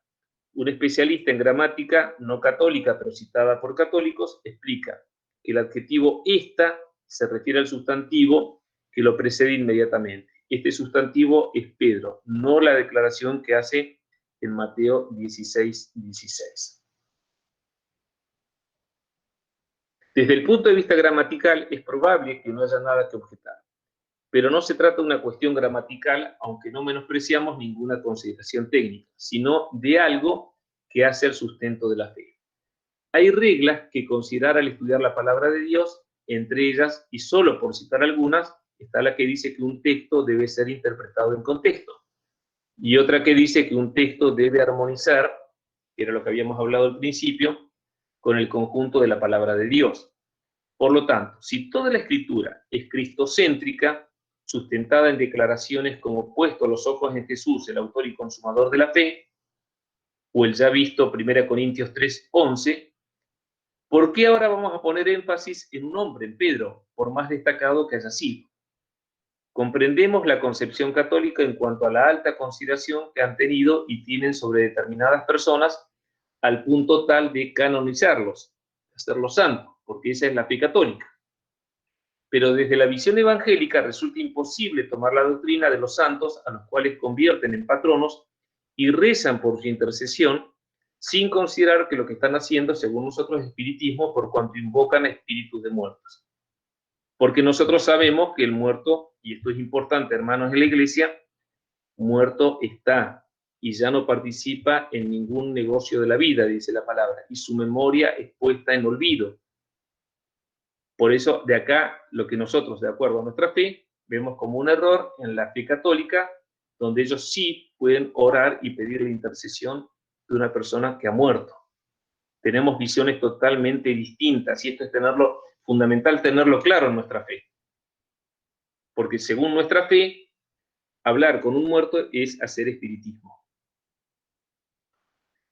Un especialista en gramática no católica, pero citada por católicos, explica que el adjetivo esta se refiere al sustantivo que lo precede inmediatamente. Este sustantivo es Pedro, no la declaración que hace en Mateo 16:16. Desde el punto de vista gramatical, es probable que no haya nada que objetar, pero no se trata de una cuestión gramatical, aunque no menospreciamos ninguna consideración técnica, sino de algo que hace el sustento de la fe. Hay reglas que considerar al estudiar la palabra de Dios, entre ellas, y solo por citar algunas, está la que dice que un texto debe ser interpretado en contexto, y otra que dice que un texto debe armonizar, que era lo que habíamos hablado al principio, con el conjunto de la palabra de Dios. Por lo tanto, si toda la escritura es cristocéntrica, sustentada en declaraciones como puesto los ojos en Jesús, el autor y consumador de la fe, o el ya visto 1 Corintios 3:11, ¿por qué ahora vamos a poner énfasis en un hombre, en Pedro, por más destacado que haya sido? Comprendemos la concepción católica en cuanto a la alta consideración que han tenido y tienen sobre determinadas personas al punto tal de canonizarlos, hacerlos santos, porque esa es la fe católica. Pero desde la visión evangélica resulta imposible tomar la doctrina de los santos a los cuales convierten en patronos y rezan por su intercesión sin considerar que lo que están haciendo, según nosotros, es espiritismo por cuanto invocan a espíritus de muertos. Porque nosotros sabemos que el muerto, y esto es importante, hermanos de la iglesia, muerto está y ya no participa en ningún negocio de la vida, dice la palabra, y su memoria es puesta en olvido. Por eso, de acá, lo que nosotros, de acuerdo a nuestra fe, vemos como un error en la fe católica, donde ellos sí pueden orar y pedir la intercesión de una persona que ha muerto. Tenemos visiones totalmente distintas, y esto es fundamental tenerlo claro en nuestra fe. Porque según nuestra fe, hablar con un muerto es hacer espiritismo.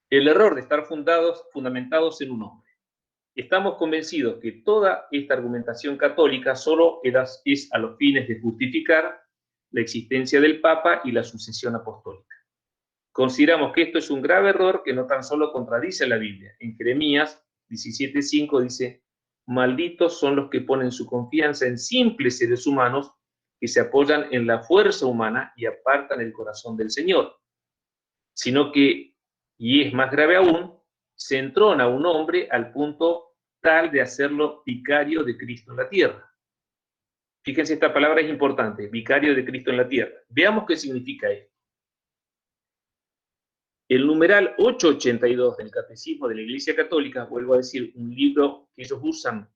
El error de estar fundamentados en un hombre. Estamos convencidos que toda esta argumentación católica solo es a los fines de justificar la existencia del Papa y la sucesión apostólica. Consideramos que esto es un grave error que no tan solo contradice la Biblia. En Jeremías 17:5 dice: malditos son los que ponen su confianza en simples seres humanos que se apoyan en la fuerza humana y apartan el corazón del Señor. Sino que, y es más grave aún, se entrona a un hombre al punto tal de hacerlo vicario de Cristo en la tierra. Fíjense, esta palabra es importante, vicario de Cristo en la tierra. Veamos qué significa esto. El numeral 882 del Catecismo de la Iglesia Católica, vuelvo a decir, un libro que ellos usan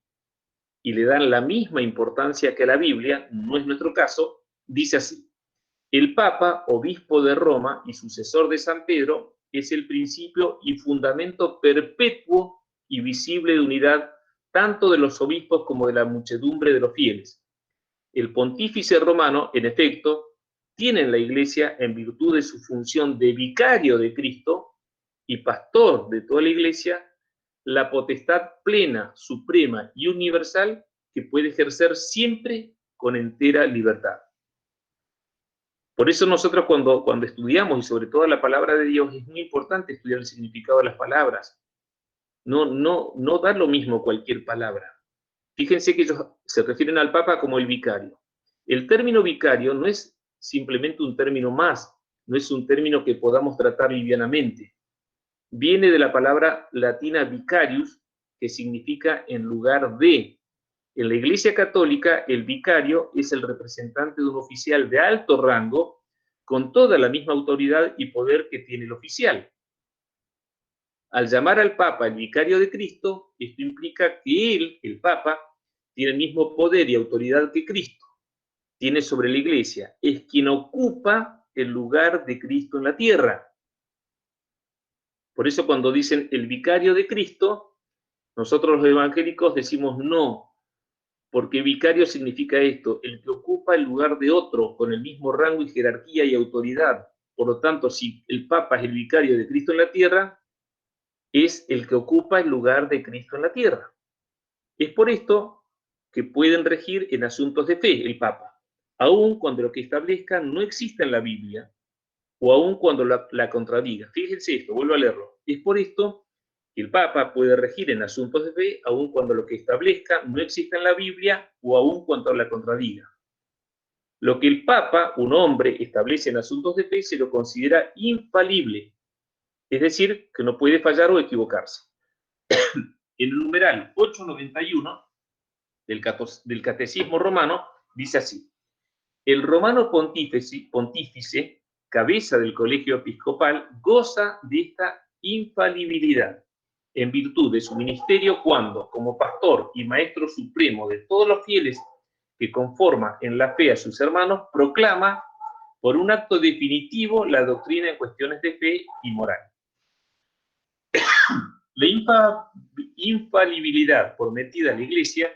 y le dan la misma importancia que a la Biblia, no es nuestro caso, dice así: el Papa, obispo de Roma y sucesor de San Pedro, es el principio y fundamento perpetuo y visible de unidad tanto de los obispos como de la muchedumbre de los fieles. El pontífice romano, en efecto, tiene en la Iglesia, en virtud de su función de vicario de Cristo y pastor de toda la Iglesia, la potestad plena, suprema y universal que puede ejercer siempre con entera libertad. Por eso nosotros cuando estudiamos, y sobre todo la palabra de Dios, es muy importante estudiar el significado de las palabras. No da lo mismo cualquier palabra. Fíjense que ellos se refieren al Papa como el vicario. El término vicario no es simplemente un término más, no es un término que podamos tratar livianamente. Viene de la palabra latina vicarius, que significa en lugar de. En la Iglesia Católica, el vicario es el representante de un oficial de alto rango, con toda la misma autoridad y poder que tiene el oficial. Al llamar al Papa el vicario de Cristo, esto implica que él, el Papa, tiene el mismo poder y autoridad que Cristo. Tiene sobre la Iglesia. Es quien ocupa el lugar de Cristo en la tierra. Por eso cuando dicen el vicario de Cristo, nosotros los evangélicos decimos no, porque vicario significa esto: el que ocupa el lugar de otro con el mismo rango y jerarquía y autoridad. Por lo tanto, si el Papa es el vicario de Cristo en la tierra, es el que ocupa el lugar de Cristo en la tierra. Es por esto que pueden regir en asuntos de fe el Papa, aun cuando lo que establezca no exista en la Biblia, o aun cuando la contradiga. Fíjense esto, vuelvo a leerlo. Es por esto que el Papa puede regir en asuntos de fe, aun cuando lo que establezca no exista en la Biblia, o aun cuando la contradiga. Lo que el Papa, un hombre, establece en asuntos de fe se lo considera infalible, es decir, que no puede fallar o equivocarse. En el numeral 891 del Catecismo Romano dice así: el romano pontífice, cabeza del colegio episcopal, goza de esta infalibilidad en virtud de su ministerio cuando, como pastor y maestro supremo de todos los fieles que conforma en la fe a sus hermanos, proclama por un acto definitivo la doctrina en cuestiones de fe y moral. La infalibilidad prometida a la Iglesia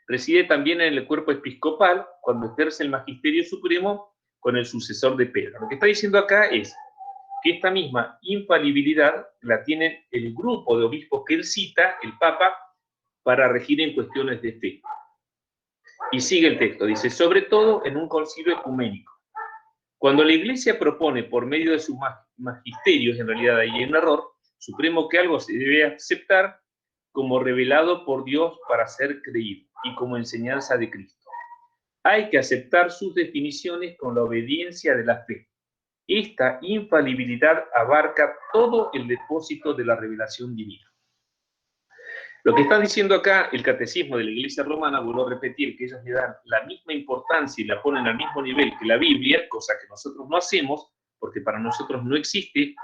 reside también en el cuerpo episcopal cuando ejerce el magisterio supremo con el sucesor de Pedro. Lo que está diciendo acá es que esta misma infalibilidad la tiene el grupo de obispos que él cita, el Papa, para regir en cuestiones de fe. Y sigue el texto, dice: sobre todo en un concilio ecuménico. Cuando la Iglesia propone por medio de sus magisterios, en realidad ahí hay un error supremo, que algo se debe aceptar como revelado por Dios para ser creído y como enseñanza de Cristo. Hay que aceptar sus definiciones con la obediencia de la fe. Esta infalibilidad abarca todo el depósito de la revelación divina. Lo que está diciendo acá el Catecismo de la Iglesia Romana, vuelvo a repetir, que ellos le dan la misma importancia y la ponen al mismo nivel que la Biblia, cosa que nosotros no hacemos, porque para nosotros no existe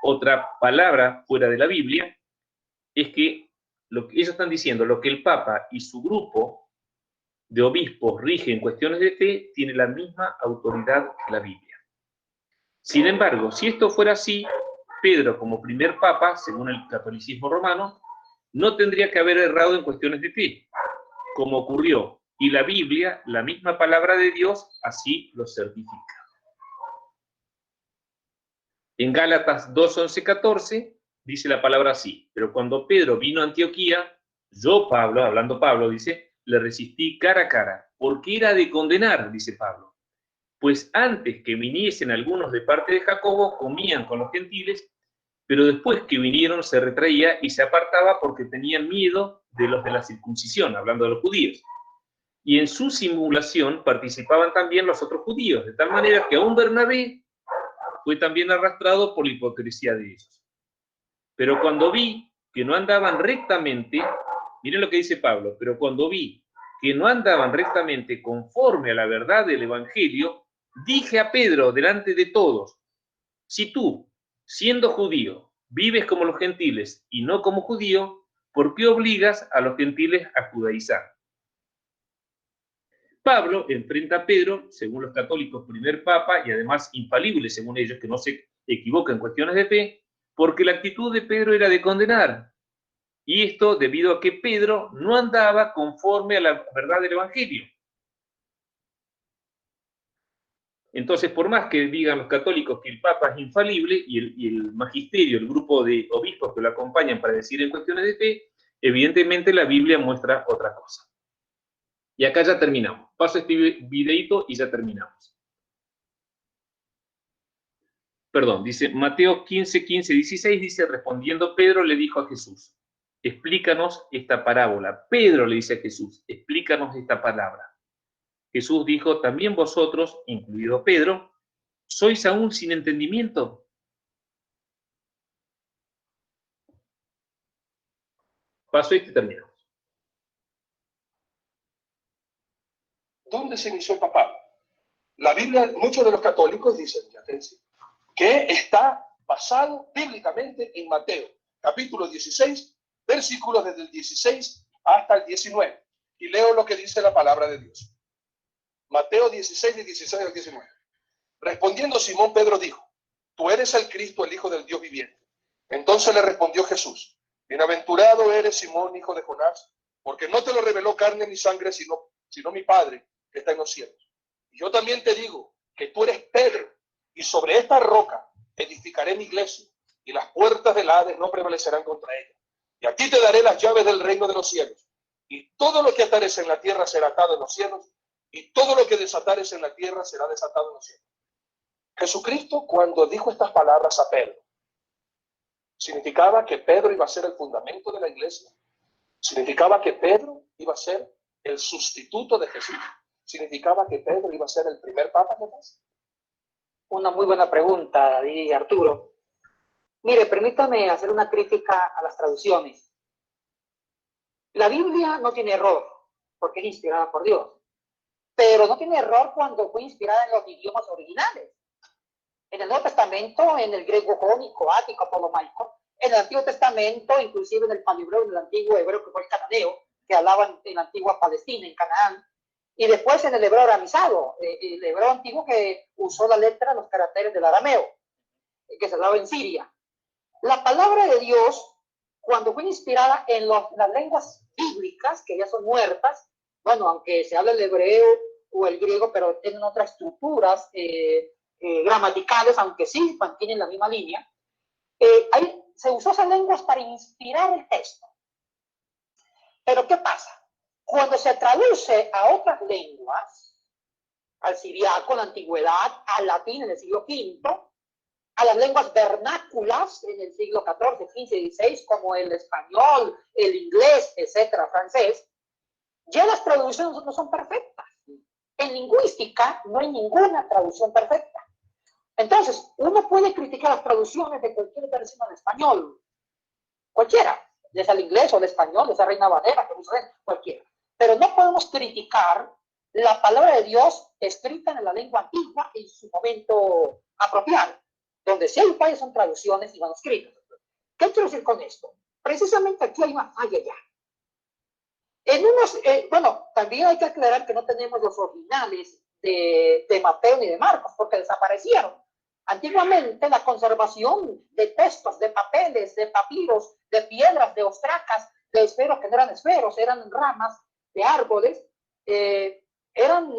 otra palabra fuera de la Biblia, es que lo que ellos están diciendo, lo que el Papa y su grupo de obispos rigen en cuestiones de fe, tiene la misma autoridad que la Biblia. Sin embargo, si esto fuera así, Pedro, como primer papa, según el catolicismo romano, no tendría que haber errado en cuestiones de fe, como ocurrió, y la Biblia, la misma palabra de Dios, así lo certifica. En Gálatas 2:11-14 dice la palabra así: pero cuando Pedro vino a Antioquía, yo, Pablo, hablando Pablo, dice, le resistí cara a cara, porque era de condenar, dice Pablo. Pues antes que viniesen algunos de parte de Jacobo, comían con los gentiles, pero después que vinieron se retraía y se apartaba porque tenían miedo de los de la circuncisión, hablando de los judíos. Y en su simulación participaban también los otros judíos, de tal manera que aún Bernabé fue también arrastrado por la hipocresía de ellos. Pero cuando vi que no andaban rectamente, miren lo que dice Pablo, pero cuando vi que no andaban rectamente conforme a la verdad del Evangelio, dije a Pedro delante de todos: si tú, siendo judío, vives como los gentiles y no como judío, ¿por qué obligas a los gentiles a judaizar? Pablo enfrenta a Pedro, según los católicos, primer papa y además infalible, según ellos, que no se equivoca en cuestiones de fe, porque la actitud de Pedro era de condenar. Y esto debido a que Pedro no andaba conforme a la verdad del Evangelio. Entonces, por más que digan los católicos que el Papa es infalible y el magisterio, el grupo de obispos que lo acompañan para decir en cuestiones de fe, evidentemente la Biblia muestra otra cosa. Y acá ya terminamos. Paso este videito y ya terminamos. Perdón, dice Mateo 15, 15, 16, dice, respondiendo Pedro le dijo a Jesús: explícanos esta parábola. Pedro le dice a Jesús: explícanos esta palabra. Jesús dijo: también vosotros, incluido Pedro, ¿sois aún sin entendimiento? Paso este y terminamos. ¿Dónde se inició el papado? La Biblia, muchos de los católicos dicen, que está basado bíblicamente en Mateo, capítulo 16, versículos desde el 16 hasta el 19. Y leo lo que dice la palabra de Dios. Mateo 16, de 16 al 19. Respondiendo Simón, Pedro dijo: tú eres el Cristo, el Hijo del Dios viviente. Entonces le respondió Jesús: bienaventurado eres, Simón, hijo de Jonás, porque no te lo reveló carne ni sangre, sino mi Padre que está en los cielos. Y yo también te digo que tú eres Pedro, y sobre esta roca edificaré mi iglesia, y las puertas del Hades no prevalecerán contra ella. Y a ti te daré las llaves del reino de los cielos. Y todo lo que atares en la tierra será atado en los cielos, y todo lo que desatares en la tierra será desatado en los cielos. Jesucristo, cuando dijo estas palabras a Pedro, significaba que Pedro iba a ser el fundamento de la iglesia. Significaba que Pedro iba a ser el sustituto de Jesús. Significaba que Pedro iba a ser el primer papa de Jesús. Una muy buena pregunta, David y Arturo. Mire, permítame hacer una crítica a las traducciones. La Biblia no tiene error, porque es inspirada por Dios. Pero no tiene error cuando fue inspirada en los idiomas originales. En el Nuevo Testamento, en el griego jónico, ático, ptolomaico. En el Antiguo Testamento, inclusive en el palibreo, en el antiguo hebreo, que fue el cananeo, que hablaban en la antigua Palestina, en Canaán. Y después en el hebreo aramizado, el hebreo antiguo que usó la letra, los caracteres del arameo, que se hablaba en Siria. La palabra de Dios, cuando fue inspirada en las lenguas bíblicas, que ya son muertas, bueno, aunque se habla el hebreo o el griego, pero tienen otras estructuras gramaticales, aunque sí mantienen la misma línea, ahí se usó esas lenguas para inspirar el texto. Pero ¿qué pasa? Cuando se traduce a otras lenguas, al siriaco en la antigüedad, al latín en el siglo V, a las lenguas vernáculas en el siglo XIV, XV y XVI, como el español, el inglés, etcétera, francés, ya las traducciones no son perfectas. En lingüística no hay ninguna traducción perfecta. Entonces, uno puede criticar las traducciones de cualquier versión al español, cualquiera, ya sea el inglés o el español, ya sea Reina Valera, cualquiera. Pero no podemos criticar la palabra de Dios escrita en la lengua antigua en su momento apropiado, donde sí hay fallas son traducciones y manuscritos. ¿Qué quiero decir con esto? Precisamente aquí hay una falla ya. En unos, bueno, también hay que aclarar que no tenemos los originales de Mateo ni de Marcos, porque desaparecieron. Antiguamente la conservación de textos, de papeles, de papiros, de piedras, de ostracas, de esferos que no eran esferos, eran ramas de árboles, eran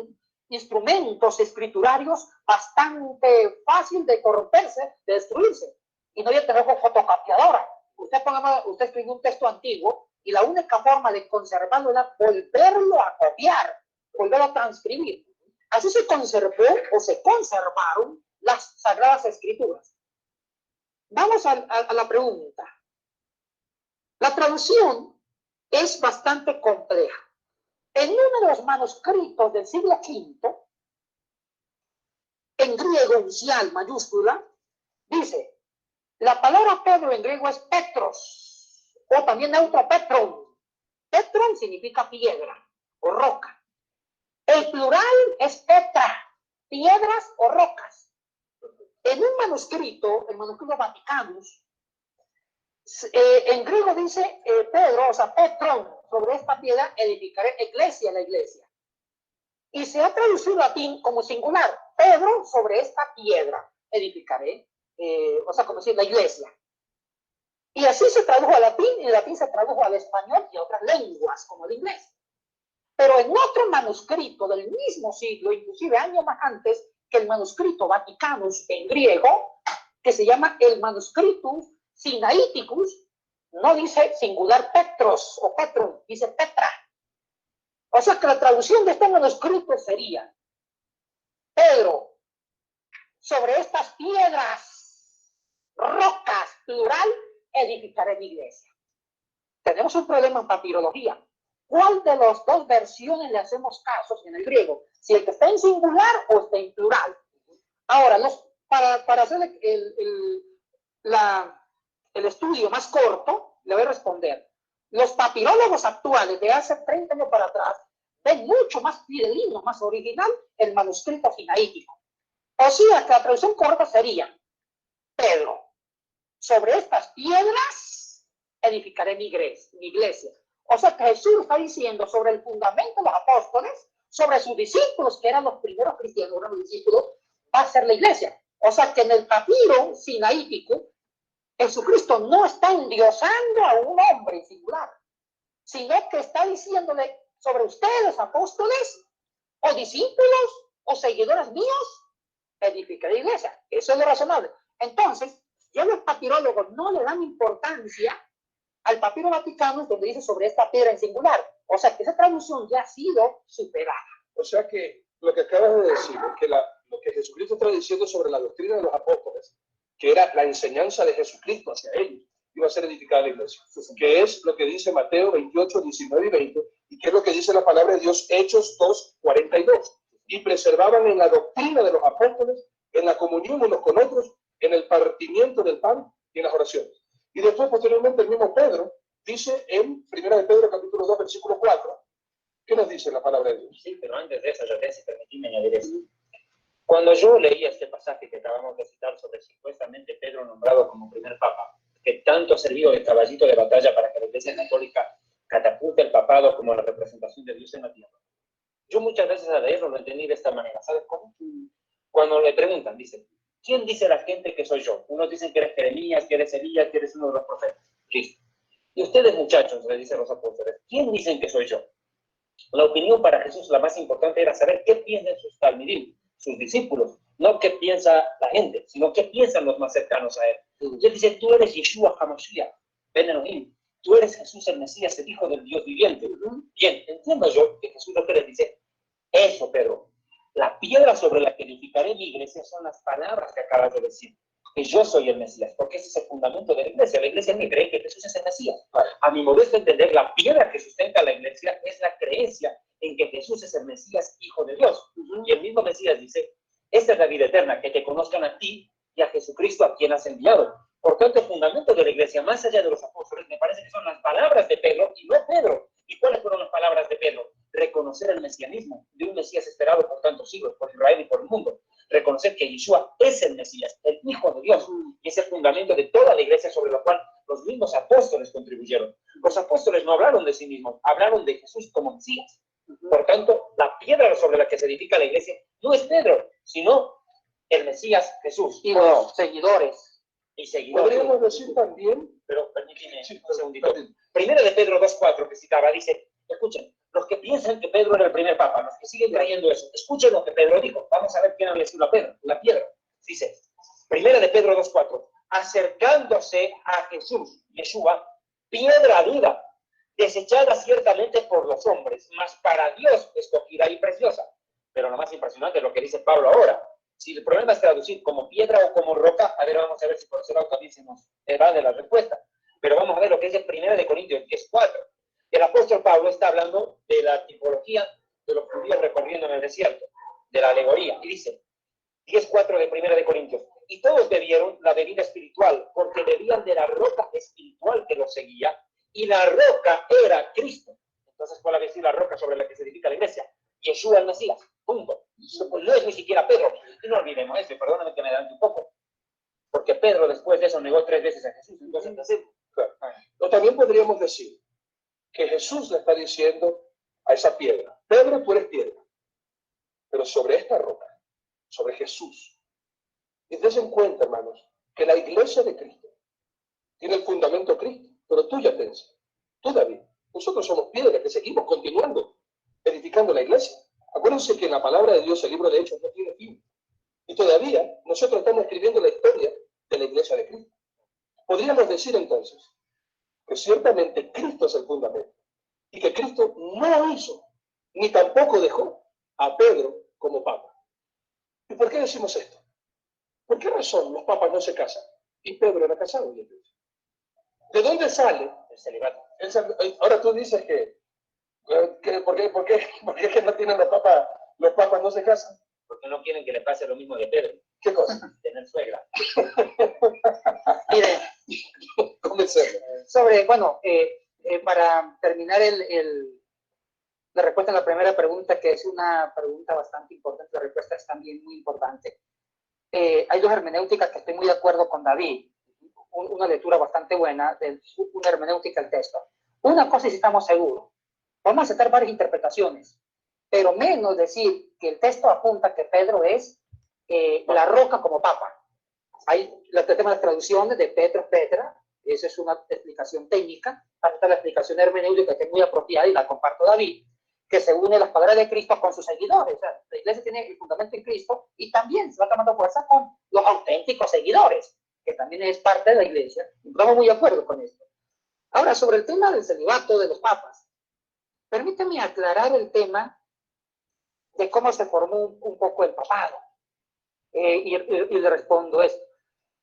instrumentos escriturarios bastante fácil de corromperse, de destruirse. Y no había tener fotocopiadora. usted escribió un texto antiguo y la única forma de conservarlo era volverlo a copiar, volverlo a transcribir. Así se conservó o se conservaron las Sagradas Escrituras. Vamos a la pregunta. La traducción es bastante compleja. En uno de los manuscritos del siglo V, en griego inicial mayúscula, dice, la palabra Pedro en griego es Petros, o también neutro Petron. Petron significa piedra o roca. El plural es Petra, piedras o rocas. En un manuscrito, el manuscrito Vaticanus, en griego dice Pedro, o sea, Petron, sobre esta piedra edificaré iglesia, la iglesia. Y se ha traducido al latín como singular, Pedro, sobre esta piedra edificaré, o sea, como decir, la iglesia. Y así se tradujo al latín, y el latín se tradujo al español y a otras lenguas, como el inglés. Pero en otro manuscrito del mismo siglo, inclusive años más antes, que el manuscrito Vaticanus en griego, que se llama el manuscritus Sinaiticus, no dice singular Petros o Petrum, dice Petra. O sea que la traducción de este manuscrito sería: Pedro, sobre estas piedras, rocas, plural, edificaré mi iglesia. Tenemos un problema en papirología. ¿Cuál de las dos versiones le hacemos caso en el griego? Si el que está en singular o está en plural. Ahora, para hacer el estudio más corto, le voy a responder. Los papirólogos actuales de hace 30 años para atrás ven mucho más fidedigno, más original el manuscrito sinaítico. O sea que la traducción corta sería: Pedro, sobre estas piedras edificaré mi iglesia. O sea que Jesús está diciendo sobre el fundamento de los apóstoles, sobre sus discípulos, que eran los primeros cristianos, eran los discípulos, va a ser la iglesia. O sea que en el papiro sinaítico, Jesucristo no está endiosando a un hombre en singular, sino que está diciéndole sobre ustedes, apóstoles, o discípulos, o seguidores míos, edificaré la iglesia. Eso es lo razonable. Entonces, ya los papirólogos no le dan importancia al papiro vaticano, donde dice sobre esta piedra en singular. O sea que esa traducción ya ha sido superada. O sea que lo que acabas de decir es que lo que Jesucristo está diciendo sobre la doctrina de los apóstoles, que era la enseñanza de Jesucristo hacia ellos, iba a ser edificada la iglesia, que es lo que dice Mateo 28, 19 y 20, y que es lo que dice la palabra de Dios, Hechos 2, 42. Y preservaban en la doctrina de los apóstoles, en la comunión unos con otros, en el partimiento del pan y en las oraciones. Y después, posteriormente, el mismo Pedro dice en 1 de Pedro, capítulo 2, versículo 4, ¿qué nos dice la palabra de Dios? Sí, pero antes de eso, yo si permitíme añadir eso. Cuando yo leía este pasaje que acabamos de citar sobre supuestamente Pedro nombrado como primer papa, que tanto sirvió de caballito de batalla para que la Iglesia Católica catapulte el papado como la representación de Dios en la tierra, yo muchas veces al leerlo lo entendí de esta manera. ¿Sabes cómo? Cuando le preguntan, dicen, ¿quién dice la gente que soy yo? Unos dicen que eres Jeremías, que eres Elías, que eres uno de los profetas. Listo. Y ustedes, muchachos, le dicen los apóstoles, ¿quién dicen que soy yo? La opinión para Jesús, la más importante, era saber qué piensan sus talmidim, sus discípulos. No qué piensa la gente, sino qué piensan los más cercanos a él. Y él dice, tú eres Yeshua HaMashiach, Ben Elohim. Tú eres Jesús el Mesías, el Hijo del Dios viviente. Bien, entiendo yo que Jesús lo que les dice, eso, Pedro, la piedra sobre la que edificaré mi iglesia son las palabras que acabas de decir, que yo soy el Mesías, porque ese es el fundamento de la iglesia. La iglesia ni cree que Jesús es el Mesías. A mi modesto entender, la piedra que sustenta la iglesia es la creencia en que Jesús es el Mesías, Hijo de Dios. Y el mismo Mesías dice, esta es la vida eterna, que te conozcan a ti y a Jesucristo a quien has enviado. Por tanto, el fundamento de la iglesia, más allá de los apóstoles, me parece que son las palabras de Pedro y no Pedro. ¿Y cuáles fueron las palabras de Pedro? Reconocer el mesianismo de un Mesías esperado por tantos siglos, por Israel y por el mundo. Reconocer que Yeshua es el Mesías, el Hijo de Dios, y es el fundamento de toda la iglesia sobre lo cual los mismos apóstoles contribuyeron. Los apóstoles no hablaron de sí mismos, hablaron de Jesús como Mesías. Por tanto, la piedra sobre la que se edifica la iglesia no es Pedro, sino el Mesías Jesús. Y los seguidores. Y seguidores. Podríamos decir también, pero permíteme un segundito. Primero de Pedro 2.4 que citaba, dice, escuchen, los que piensan que Pedro era el primer papa, los que siguen creyendo eso, escuchen lo que Pedro dijo. Vamos a ver quién había sido la piedra. Dice, primera de Pedro 2.4, acercándose a Jesús, Yeshua, piedra dura, desechada ciertamente por los hombres, mas para Dios escogida y preciosa. Pero lo más impresionante es lo que dice Pablo ahora. Si el problema es traducir como piedra o como roca, a ver, vamos a ver si por ese lado también se nos evade la respuesta. Pero vamos a ver lo que dice 1 Corintios 10:4. El apóstol Pablo está hablando de la tipología de los judíos recorriendo en el desierto, de la alegoría. Y dice, 10:4 de 1 Corintios, y todos bebieron la bebida espiritual, porque bebían de la roca espiritual que los seguía, y la roca era Cristo. Entonces, ¿cuál es la roca sobre la que se edifica la iglesia? Yeshua el Mesías, punto. No es ni siquiera Pedro. Y no olvidemos eso, perdóname que me adelante un poco, porque Pedro después de eso negó 3 veces a Jesús. Entonces, o también podríamos decir que Jesús le está diciendo a esa piedra, Pedro, tú eres piedra, pero sobre esta roca, sobre Jesús. Y des en cuenta, hermanos, que la iglesia de Cristo tiene el fundamento Cristo, pero tú ya tienes, tú David, nosotros somos piedras que seguimos continuando edificando la iglesia. Acuérdense que en la palabra de Dios, el libro de Hechos, no tiene fin. Y todavía nosotros estamos escribiendo la historia de la iglesia de Cristo. Podríamos decir entonces que ciertamente Cristo es el fundamento y que Cristo no hizo ni tampoco dejó a Pedro como papa. ¿Y por qué decimos esto? ¿Por qué razón los papas no se casan? Y Pedro era casado. ¿De dónde sale el celibato? Ahora tú dices que ¿por qué que no tienen los papas no se casan? Porque no quieren que le pase lo mismo de Pedro. ¿Qué cosa? Tener suegra. Mire, para terminar la respuesta a la primera pregunta, que es una pregunta bastante importante, la respuesta es también muy importante. Hay dos hermenéuticas que estoy muy de acuerdo con David. Una lectura bastante buena, una hermenéutica del texto. Una cosa, si estamos seguros, vamos a aceptar varias interpretaciones, pero menos decir que el texto apunta que Pedro es la roca como papa. Hay el tema de las traducciones de Petro, Petra, esa es una explicación técnica. Está la explicación hermenéutica que es muy apropiada y la comparto David, que se une las palabras de Cristo con sus seguidores. O sea, la iglesia tiene el fundamento en Cristo y también se va tomando fuerza con los auténticos seguidores, que también es parte de la iglesia. Estamos muy de acuerdo con esto. Ahora, sobre el tema del celibato de los papas, permíteme aclarar el tema de cómo se formó un poco el papado. Y le respondo esto.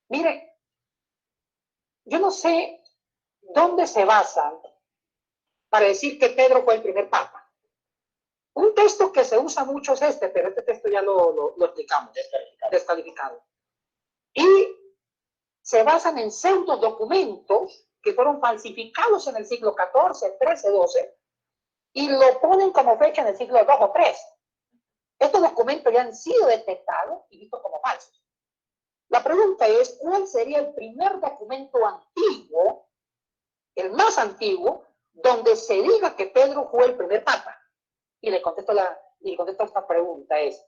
Mire, yo no sé dónde se basan para decir que Pedro fue el primer papa. Un texto que se usa mucho es este, pero este texto ya lo explicamos, descalificado. Y se basan en pseudo documentos que fueron falsificados en el siglo XIV, XIII, XII, y lo ponen como fecha en el siglo II o III. Estos documentos ya han sido detectados y vistos como falsos. La pregunta es, ¿cuál sería el primer documento antiguo, el más antiguo, donde se diga que Pedro fue el primer papa? Y le contesto esta pregunta es,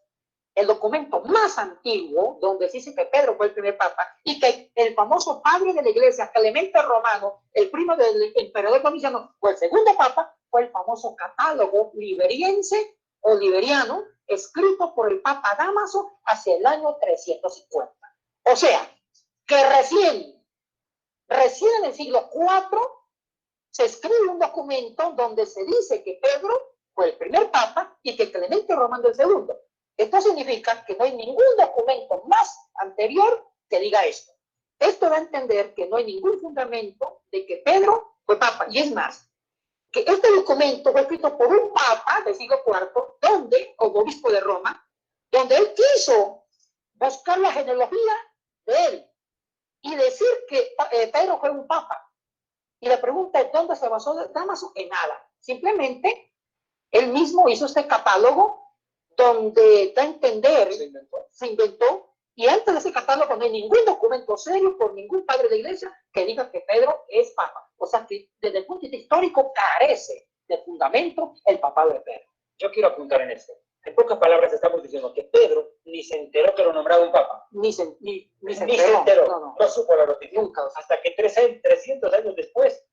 el documento más antiguo donde se dice que Pedro fue el primer papa y que el famoso padre de la iglesia, Clemente Romano, el primo del emperador Domiciano, fue el segundo papa, fue el famoso catálogo liberiense o liberiano, escrito por el papa Dámaso hacia el año 350. O sea, que recién en el siglo IV se escribe un documento donde se dice que Pedro fue el primer papa y que Clemente Romano el segundo. Esto significa que no hay ningún documento más anterior que diga esto. Esto da a entender que no hay ningún fundamento de que Pedro fue papa. Y es más, que este documento fue escrito por un papa del siglo IV, como obispo de Roma, donde él quiso buscar la genealogía de él y decir que Pedro fue un papa. Y la pregunta es, ¿dónde se basó Dámaso? En nada. Simplemente, él mismo hizo este catálogo donde da a entender, se inventó, y antes de ese catálogo no hay ningún documento serio por ningún padre de la iglesia que diga que Pedro es papa. O sea que desde el punto de vista histórico carece de fundamento el papado de Pedro. Yo quiero apuntar en esto. En pocas palabras estamos diciendo que Pedro ni se enteró que lo nombraba un papa. Ni se enteró. No supo la noticia. Nunca. Hasta que 300 años después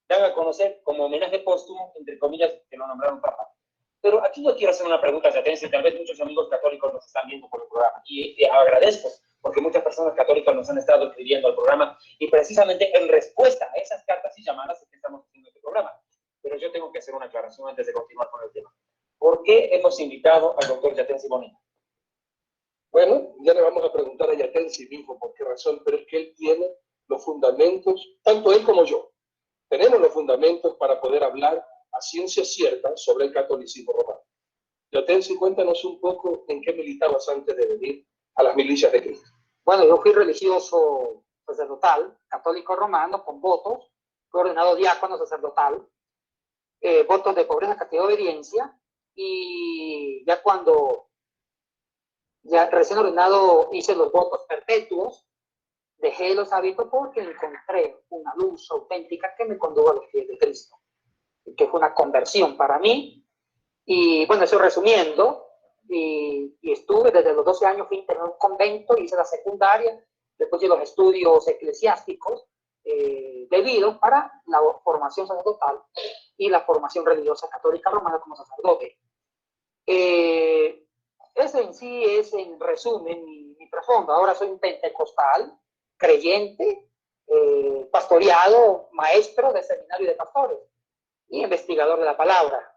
dan a conocer como homenaje póstumo, entre comillas, que lo nombraron papa. Pero aquí yo quiero hacer una pregunta, y tal vez muchos amigos católicos nos están viendo por el programa, y agradezco, porque muchas personas católicas nos han estado escribiendo al programa, y precisamente en respuesta a esas cartas y llamadas es que estamos haciendo este programa. Pero yo tengo que hacer una aclaración antes de continuar con el tema. ¿Por qué hemos invitado al doctor Yatensi Bonilla? Bueno, ya le vamos a preguntar a Yatensi mismo por qué razón, pero es que él tiene los fundamentos, tanto él como yo, tenemos los fundamentos para poder hablar a ciencia cierta sobre el catolicismo romano. Yatensi, cuéntanos un poco en qué militabas antes de venir a las milicias de Cristo. Bueno, yo fui religioso sacerdotal, católico romano, con votos, fui ordenado diácono sacerdotal, votos de pobreza, castidad y obediencia, y ya cuando ya recién ordenado hice los votos perpetuos, dejé los hábitos porque encontré una luz auténtica que me condujo a los pies de Cristo, que fue una conversión para mí. Y bueno, eso resumiendo, y estuve desde los 12 años, fui interno en un convento, hice la secundaria, después de los estudios eclesiásticos debido para la formación sacerdotal y la formación religiosa católica romana como sacerdote. Ese en sí es, en resumen, mi trasfondo. Ahora soy un pentecostal, creyente, pastoreado, maestro de seminario de pastores y investigador de la palabra.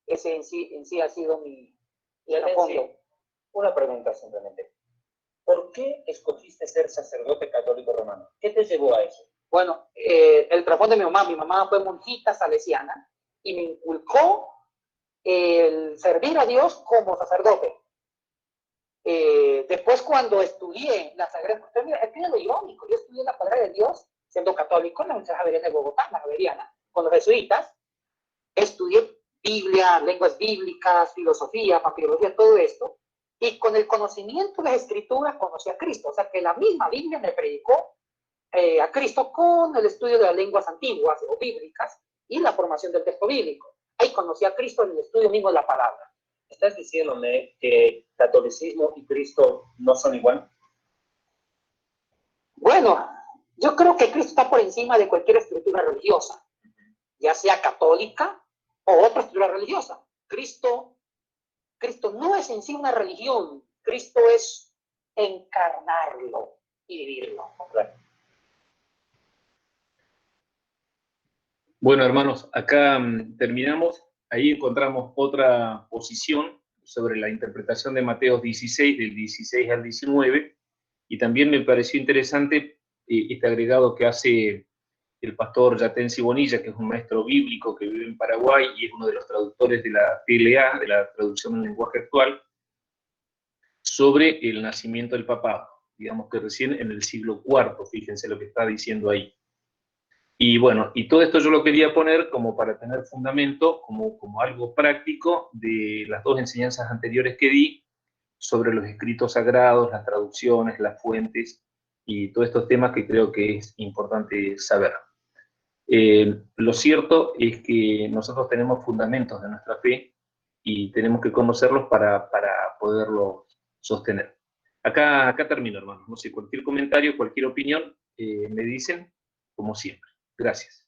Ese en sí ha sido mi trasfondo. Una pregunta simplemente. ¿Por qué escogiste ser sacerdote católico romano? ¿Qué te llevó a eso? Bueno, el trasfondo de mi mamá fue monjita salesiana y me inculcó el servir a Dios como sacerdote. Después cuando estudié la Sagrada Escritura, es lo irónico, yo estudié la palabra de Dios siendo católico en la Universidad Javeriana de Bogotá, la Javeriana, con los jesuitas. Estudié Biblia, lenguas bíblicas, filosofía, papirología, todo esto, y con el conocimiento de las escrituras conocí a Cristo. O sea que la misma Biblia me predicó a Cristo con el estudio de las lenguas antiguas o bíblicas y la formación del texto bíblico. Ahí conocí a Cristo en el estudio mismo de la palabra. ¿Estás diciéndome que catolicismo y Cristo no son igual? Bueno, yo creo que Cristo está por encima de cualquier escritura religiosa, ya sea católica o otra escritura religiosa. Cristo no es en sí una religión, Cristo es encarnarlo y vivirlo. Bueno, hermanos, acá terminamos. Ahí encontramos otra posición sobre la interpretación de Mateo 16, del 16 al 19, y también me pareció interesante este agregado que hace el pastor Yatensi Bonilla, que es un maestro bíblico que vive en Paraguay y es uno de los traductores de la TLA, de la traducción en lenguaje actual, sobre el nacimiento del papado. Digamos que recién en el siglo IV, fíjense lo que está diciendo ahí. Y bueno, y todo esto yo lo quería poner como para tener fundamento, como algo práctico de las dos enseñanzas anteriores que di sobre los escritos sagrados, las traducciones, las fuentes y todos estos temas que creo que es importante saber. Lo cierto es que nosotros tenemos fundamentos de nuestra fe y tenemos que conocerlos para poderlos sostener. Acá termino, hermanos. No sé, cualquier comentario, cualquier opinión, me dicen, como siempre. Gracias.